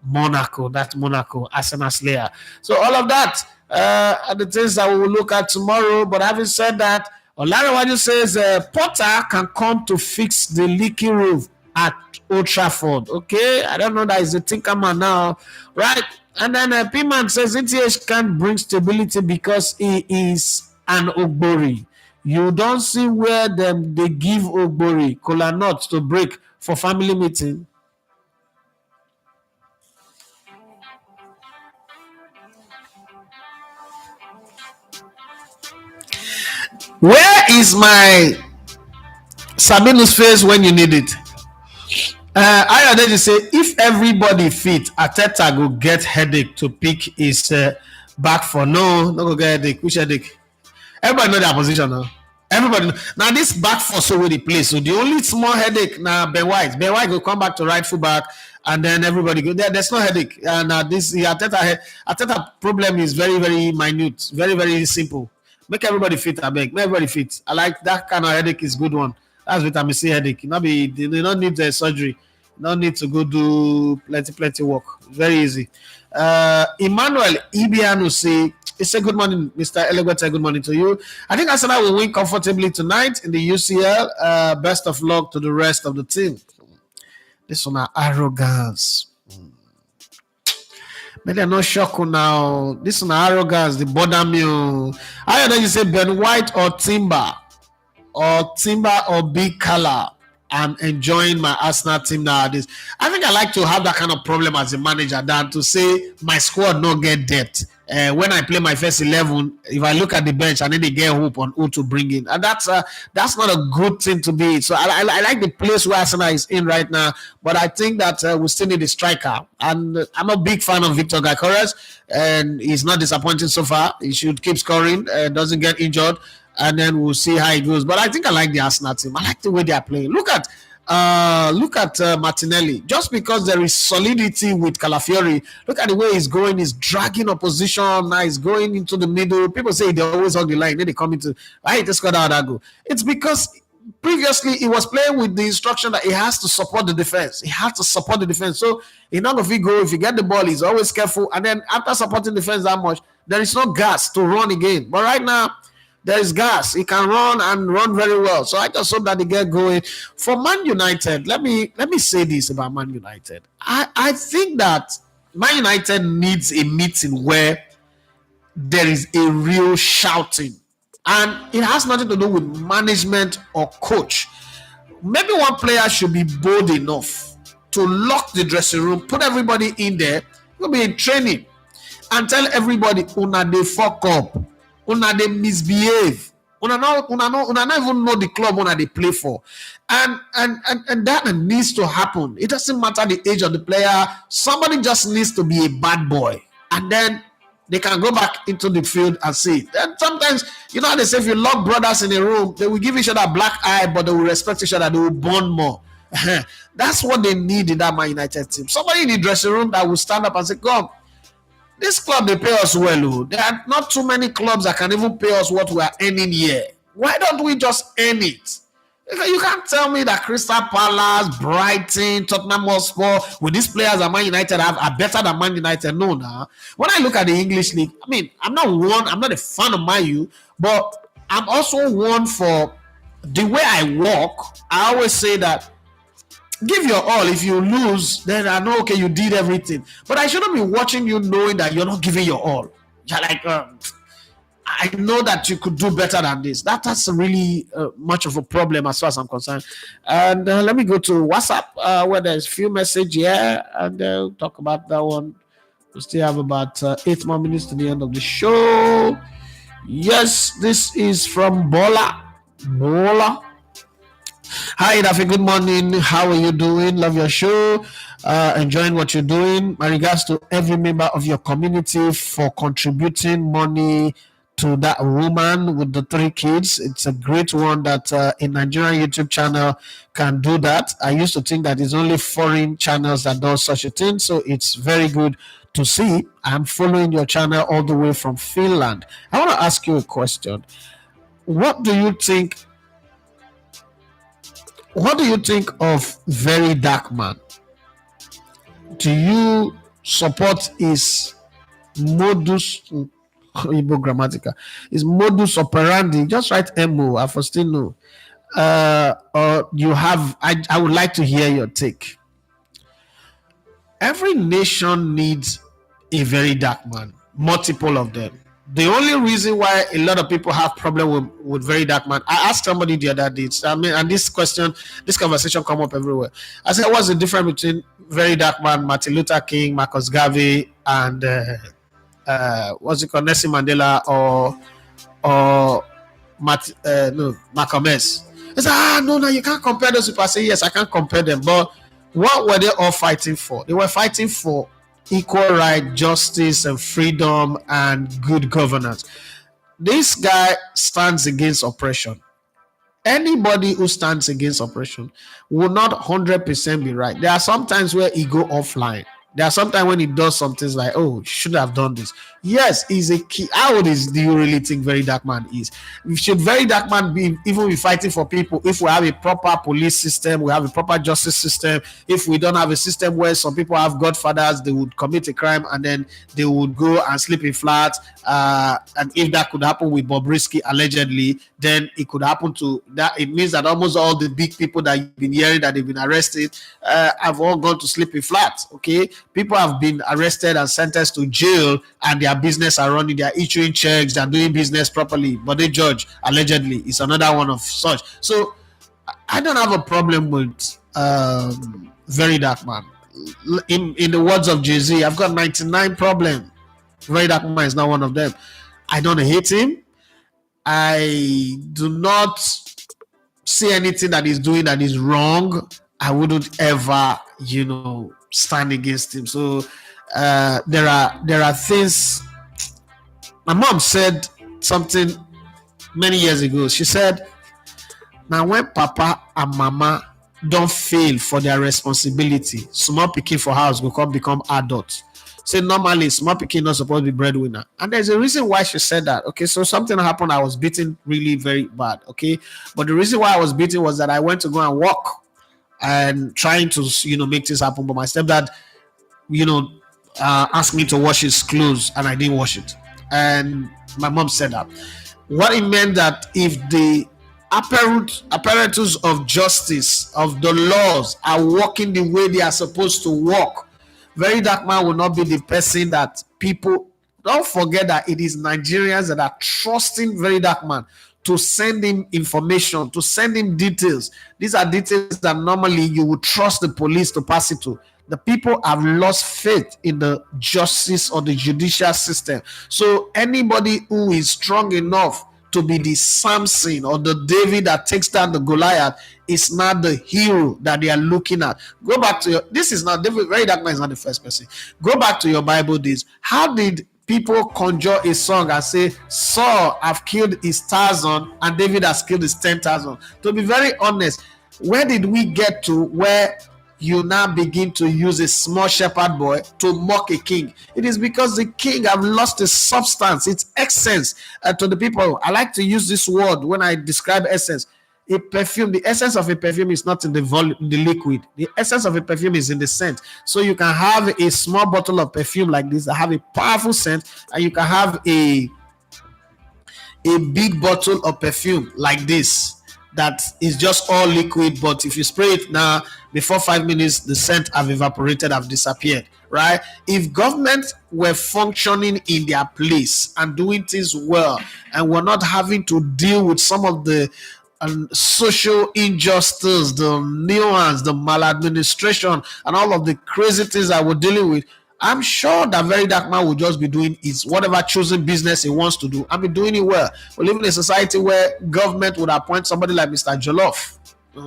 Monaco. That's Monaco, Arsenal Slayer. So all of that are the things that we will look at tomorrow. But having said that, Olarewaju says Potter can come to fix the leaky roof at Old Trafford. Okay, I don't know that he's a tinker man now, right? And then P-Man says ETH can't bring stability because he is an Ogbori. You don't see where they give Ogbori kola nuts to break for family meeting. Where is my Sabinus face when you need it? I already say if everybody fit, Ateta go get headache to pick his back for. No go get headache. Which headache? Everybody know their position now. Everybody know. Now this back four so where they play. So the only small headache now Ben White. Ben White will come back to right full back, and then everybody go there. There's no headache. And this Ateta problem is very very minute, very very simple. Make everybody fit. I beg. Make everybody fit. I like that kind of headache is good one. That's vitamin C headache. They don't need surgery. No need to go do plenty work. Very easy. Emmanuel Ibiano say, it's a good morning, Mr. Elegwete. Good morning to you. I think Arsenal will win comfortably tonight in the UCL. Best of luck to the rest of the team. This one are arrogance. Maybe I'm not shocked now. This one are arrogance. The bother me. I know you say Ben White or Timber or Big Color. I'm enjoying my Arsenal team nowadays. I think I like to have that kind of problem as a manager than to say my squad not get depth. When I play my first 11, if I look at the bench and then they get hope on who to bring in, and that's not a good thing to be. So I like the place where Arsenal is in right now, but I think that we still need a striker. And I'm a big fan of Victor Gyökeres, and he's not disappointing so far. He should keep scoring, doesn't get injured. And then we'll see how it goes. But I think I like the Arsenal team. I like the way they are playing. Look at Martinelli. Just because there is solidity with Calafiori, look at the way he's going. He's dragging opposition. Now he's going into the middle. People say they always hug the line. Then they come into, I hate to score that goal. It's because previously he was playing with the instruction that he has to support the defense. He has to support the defense. So in order if he go, if you get the ball, he's always careful. And then after supporting the defense that much, there is no gas to run again. But right now, there is gas. He can run and run very well. So I just hope that they get going. For Man United, let me say this about Man United. I think that Man United needs a meeting where there is a real shouting. And it has nothing to do with management or coach. Maybe one player should be bold enough to lock the dressing room, put everybody in there, you'll be in training, and tell everybody, una they fuck up. Una they misbehave. Una not even know the club una they play for. And that needs to happen. It doesn't matter the age of the player. Somebody just needs to be a bad boy. And then they can go back into the field and see it. And sometimes, you know how they say if you lock brothers in a room, they will give each other a black eye, but they will respect each other. They will bond more. That's what they need in that Man United team. Somebody in the dressing room that will stand up and say, come, this club, they pay us well. There are not too many clubs that can even pay us what we are earning here. Why don't we just earn it? You can't tell me that Crystal Palace, Brighton, Tottenham Hotspur, with these players at Man United are better than Man United. No, now. When I look at the English league, I mean, I'm not a fan of Man U, but I'm also one for the way I walk. I always say that give your all. If you lose, then I know, okay, you did everything. But I shouldn't be watching you knowing that you're not giving your all. You're like, I know that you could do better than this. That's really much of a problem as far as I'm concerned. And let me go to WhatsApp where there's a few messages here, and we'll talk about that one. We still have about 8 more minutes to the end of the show. Yes, this is from Bola. Hi, Daffy. Good morning. How are you doing? Love your show. Enjoying what you're doing. My regards to every member of your community for contributing money to that woman with the 3 kids. It's a great one that a Nigerian YouTube channel can do that. I used to think that it's only foreign channels that do such a thing, so it's very good to see. I'm following your channel all the way from Finland. I want to ask you a question. What do you think of Very Dark Man? Do you support his modus Igbo grammatica? His modus operandi? Just write MO. I for still know. Or you have? I would like to hear your take. Every nation needs a very dark man. Multiple of them. The only reason why a lot of people have problem with Very Dark Man, I asked somebody the other day, and this conversation come up everywhere. I said, what's the difference between Very Dark Man, Martin Luther King, Marcus Garvey, and what's it called, Nelson Mandela or Malcolm X? I said, no, you can't compare those people. I say, yes, I can't compare them. But what were they all fighting for? They were fighting for equal right, justice, and freedom, and good governance. This guy stands against oppression. Anybody who stands against oppression will not 100% be right. There are some times where he go offline. There are sometimes when he does some things like, oh, should have done this. Yes, he's a key. How old do you really think Very Dark Man is? Should Very Dark Man be fighting for people if we have a proper police system, we have a proper justice system? If we don't have a system where some people have godfathers, they would commit a crime and then they would go and sleep in flats. And if that could happen with Bobrisky allegedly, then it could happen to that. It means that almost all the big people that you've been hearing that they've been arrested have all gone to sleep in flats. Okay, people have been arrested and sentenced to jail, and their business are running. They are issuing checks. They are doing business properly, but they judge allegedly. It's another one of such. So I don't have a problem with Very Dark Man. In the words of Jay-Z, I've got 99 problems. Very Dark Man is not one of them. I don't hate him. I do not see anything that he's doing that is wrong. I wouldn't ever, stand against him. So there are things. My mom said something many years ago. She said, now when Papa and Mama don't fail for their responsibility, small pikin for house will become adults. Say normally small pikin not supposed to be breadwinner, and there's a reason why she said that. Okay, so something happened. I was beaten really very bad. Okay, but the reason why I was beaten was that I went to go and walk and trying to make this happen, but my stepdad asked me to wash his clothes and I didn't wash it, and my mom said that what it meant that if the apparatus of justice of the laws are working the way they are supposed to work, Very Dark Man will not be the person that people don't forget that it is Nigerians that are trusting Very Dark Man to send him information, to send him details. These are details that normally you would trust the police to pass it to. The people have lost faith in the justice or the judicial system. So anybody who is strong enough to be the Samson or the David that takes down the Goliath is not the hero that they are looking at. Go back to this is not David. Very Dark Man is not the first person. Go back to your Bible days. How did people conjure a song and say, Saul have killed his 1,000 and David has killed his 10,000? To be very honest, where did we get to where you now begin to use a small shepherd boy to mock a king? It is because the king have lost its substance, its essence to the people. I like to use this word when I describe essence. A perfume, the essence of a perfume is not in the volume, the liquid. The essence of a perfume is in the scent. So you can have a small bottle of perfume like this that have a powerful scent, and you can have a big bottle of perfume like this that is just all liquid, but if you spray it now, before 5 minutes the scent have evaporated, have disappeared, right? If government were functioning in their place and doing things well, and we're not having to deal with some of the social injustice, the nuance, the maladministration, and all of the crazy things that we're dealing with, I'm sure that very dark man will just be doing his whatever chosen business he wants to do and be doing it well. We live in a society where government would appoint somebody like Mr. Jollof,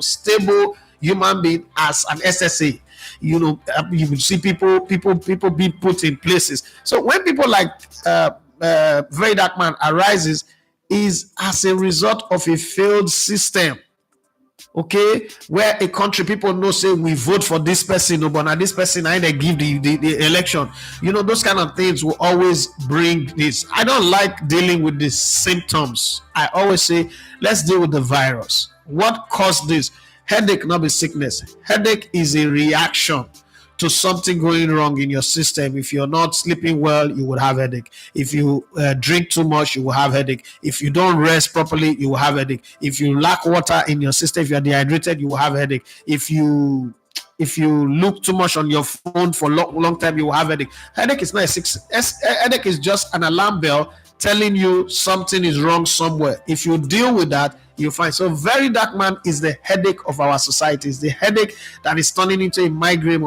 stable human being, as an SSA. You will see people be put in places. So when people like very dark man arises, is as a result of a failed system. Okay, where a country people know say we vote for this person, but now this person I they give the election. Those kind of things will always bring this. I don't like dealing with the symptoms. I always say let's deal with the virus. What caused this? Headache, not be sickness. Headache is a reaction to something going wrong in your system. If you're not sleeping well, you will have headache. If you drink too much, you will have headache. If you don't rest properly, you will have headache. If you lack water in your system, if you're dehydrated, you will have headache. If you look too much on your phone for long time, you will have headache. Headache is not headache is just an alarm bell telling you something is wrong somewhere. If you deal with that, you find. So very dark man is the headache of our society. It's the headache that is turning into a migraine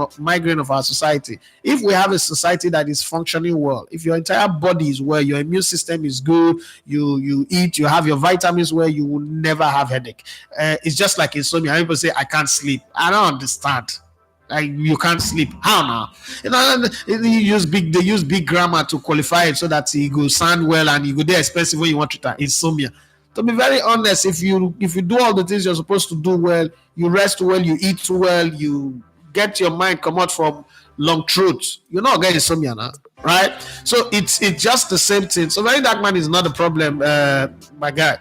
of our society. If we have a society that is functioning well, if your entire body is well, your immune system is good, you eat, you have your vitamins well, you will never have headache. It's just like insomnia. People say I can't sleep. I don't understand. You can't sleep. How now? They use big grammar to qualify it so that it go sound well and you go there expensive when you want to insomnia. To be very honest, if you do all the things you're supposed to do well, you rest well, you eat well, you get your mind come out from long truths, you're not getting insomnia now, right? So it's just the same thing. So very dark man is not a problem, my guy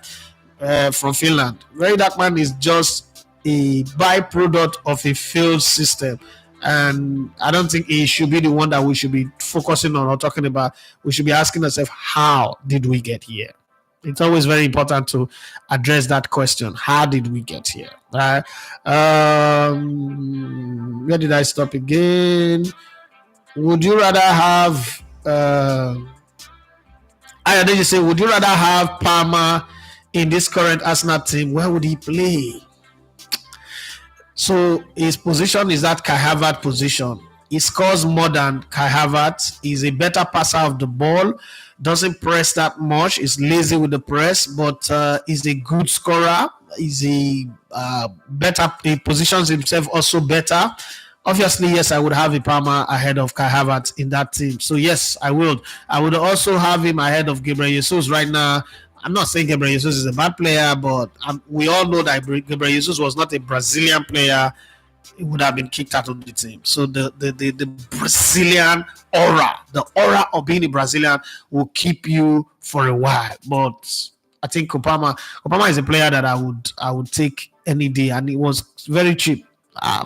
from Finland. Very dark man is just a byproduct of a failed system. And I don't think it should be the one that we should be focusing on or talking about. We should be asking ourselves, how did we get here? It's always very important to address that question. How did we get here? Right? Where did I stop again? Would you rather have did you say, would you rather have Palmer in this current Arsenal team? Where would he play? So his position is that Kai Havertz position. He scores more than Kai Havertz. He's a better passer of the ball. Doesn't press that much. Is lazy with the press, but is a good scorer. Is a better. He positions himself also better. Obviously, yes, I would have a Palmer ahead of Kai Havertz in that team. So yes, I would. I would also have him ahead of Gabriel Jesus right now. I'm not saying Gabriel Jesus is a bad player, but we all know that Gabriel Jesus was not a Brazilian player. He would have been kicked out of the team. So the Brazilian aura, the aura of being a Brazilian will keep you for a while. But I think Kopama is a player that I would take any day, and it was very cheap.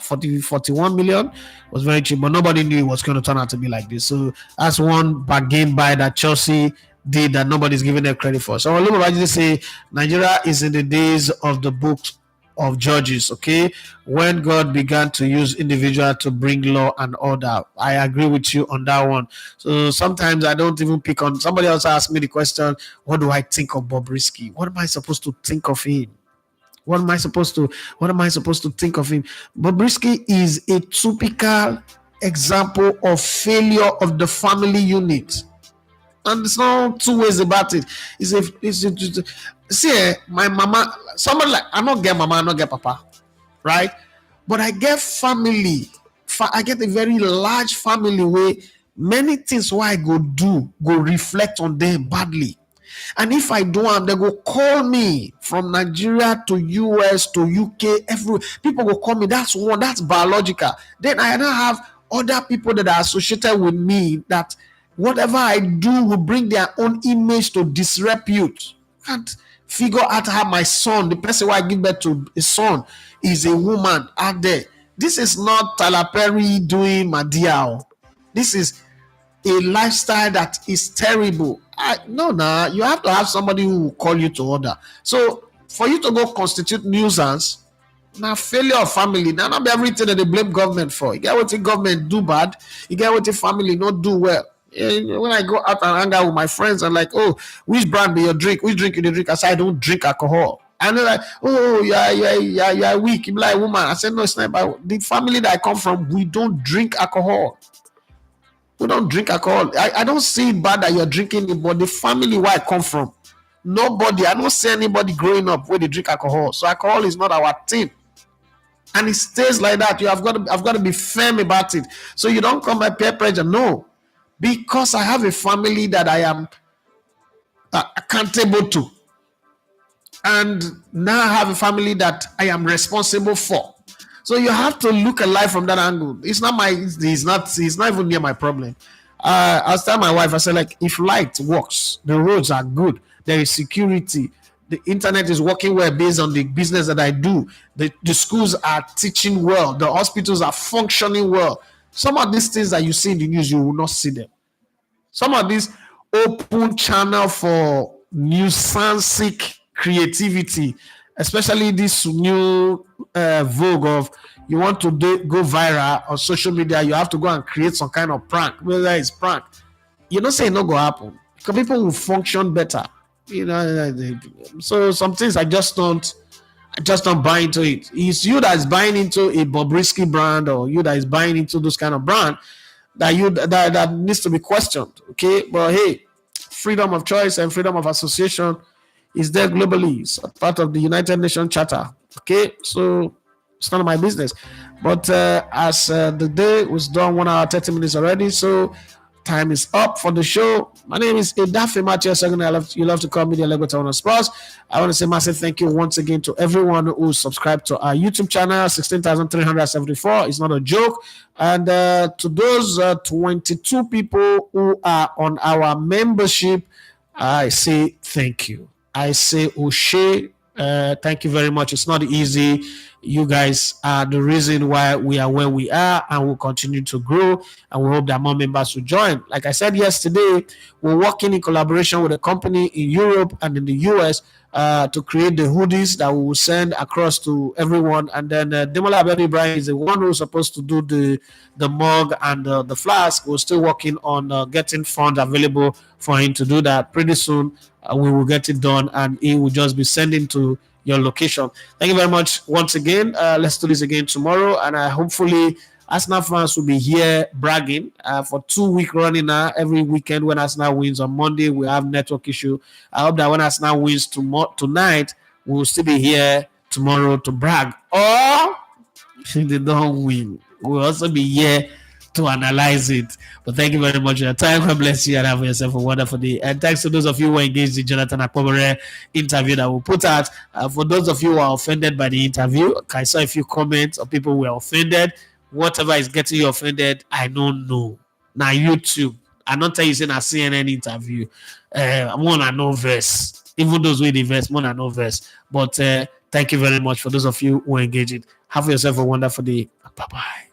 41 million was very cheap, but nobody knew it was going to turn out to be like this. So that's one bargain buy that Chelsea did that nobody's giving them credit for. So let me just say Nigeria is in the days of the books of judges, okay, when God began to use individual to bring law and order. I agree with you on that one. So sometimes I don't even pick on. Somebody else asked me the question, what do I think of Bobrisky? What am I supposed to think of him? What am I supposed to think of him? Bobrisky is a typical example of failure of the family unit. And there's no two ways about it. See, my mama, somebody like, I don't get mama, I don't get papa, right? But I get family. I get a very large family where many things why I go reflect on them badly. And if I do them, they go call me from Nigeria to US to UK. People will call me. That's biological. Then I now have other people that are associated with me that whatever I do will bring their own image to disrepute. And figure out how my son, the person who I give birth to, a son, is a woman out there. This is not Tyler Perry doing Madiao. This is a lifestyle that is terrible. No, you have to have somebody who will call you to order. So for you to go constitute nuisance, now failure of family, now not be everything that they blame government for. You get what the government do bad, you get what the family not do well. When I go out and hang out with my friends, I'm like, oh, which brand be your drink? Which drink you drink? I say I don't drink alcohol. And they're like, oh, you're weak. You be like, woman. I said, no, it's not about the family that I come from. We don't drink alcohol. We don't drink alcohol. I don't see it bad that you're drinking it, but the family where I come from, nobody, I don't see anybody growing up where they drink alcohol. So alcohol is not our thing. And it stays like that. I've got to be firm about it. So you don't come by peer pressure. No. Because I have a family that I am accountable to. And now I have a family that I am responsible for. So you have to look at life from that angle. It's not even near my problem. I was telling my wife, I said, like, if light works, the roads are good, there is security, the internet is working well based on the business that I do, the schools are teaching well, the hospitals are functioning well. Some of these things that you see in the news, you will not see them. Some of these open channel for nuisance creativity, especially this new vogue of you want to go viral on social media, you have to go and create some kind of prank, whether it's prank. You don't say no go happen because people will function better. So some things I just don't buy into it. It's you that is buying into a Bobrisky brand, or you that is buying into those kind of brand that needs to be questioned. Okay, but hey, freedom of choice and freedom of association is there globally. It's part of the United Nations Charter. Okay, so it's none of my business. But as the day was done, 1 hour 30 minutes already, so time is up for the show. My name is Edafe Matthias. You love to call me the Legoto on Sports. I want to say massive thank you once again to everyone who subscribed to our YouTube channel. 16,374. It's not a joke. And to those 22 people who are on our membership, I say thank you. I say Oshe, thank you very much. It's not easy. You guys are the reason why we are where we are, and we'll continue to grow, and we hope that more members will join. Like I said yesterday, we're working in collaboration with a company in Europe and in the US to create the hoodies that we will send across to everyone. And then Demola Abedi Ibrahim is the one who's supposed to do the mug and the flask. We're still working on getting funds available for him to do that. Pretty soon, we will get it done, and he will just be sending to your location. Thank you very much once again. Let's do this again tomorrow, and hopefully Arsenal fans will be here bragging for 2 weeks running now. Every weekend when Arsenal wins on Monday, we have network issue. I hope that when Arsenal wins tonight, we will still be here tomorrow to brag. Or if they don't win, we'll also be here to analyze it. But thank you very much for your time. God bless you and have yourself a wonderful day. And thanks to those of you who are engaged in Jonathan Akpobere interview that we'll put out. For those of you who are offended by the interview, I saw a few comments of people who were offended. Whatever is getting you offended, I don't know. Now YouTube, I don't tell you saying a CNN interview. More than no verse. Even those with the verse, more than no verse. But thank you very much for those of you who are engaged. Have yourself a wonderful day. Bye-bye.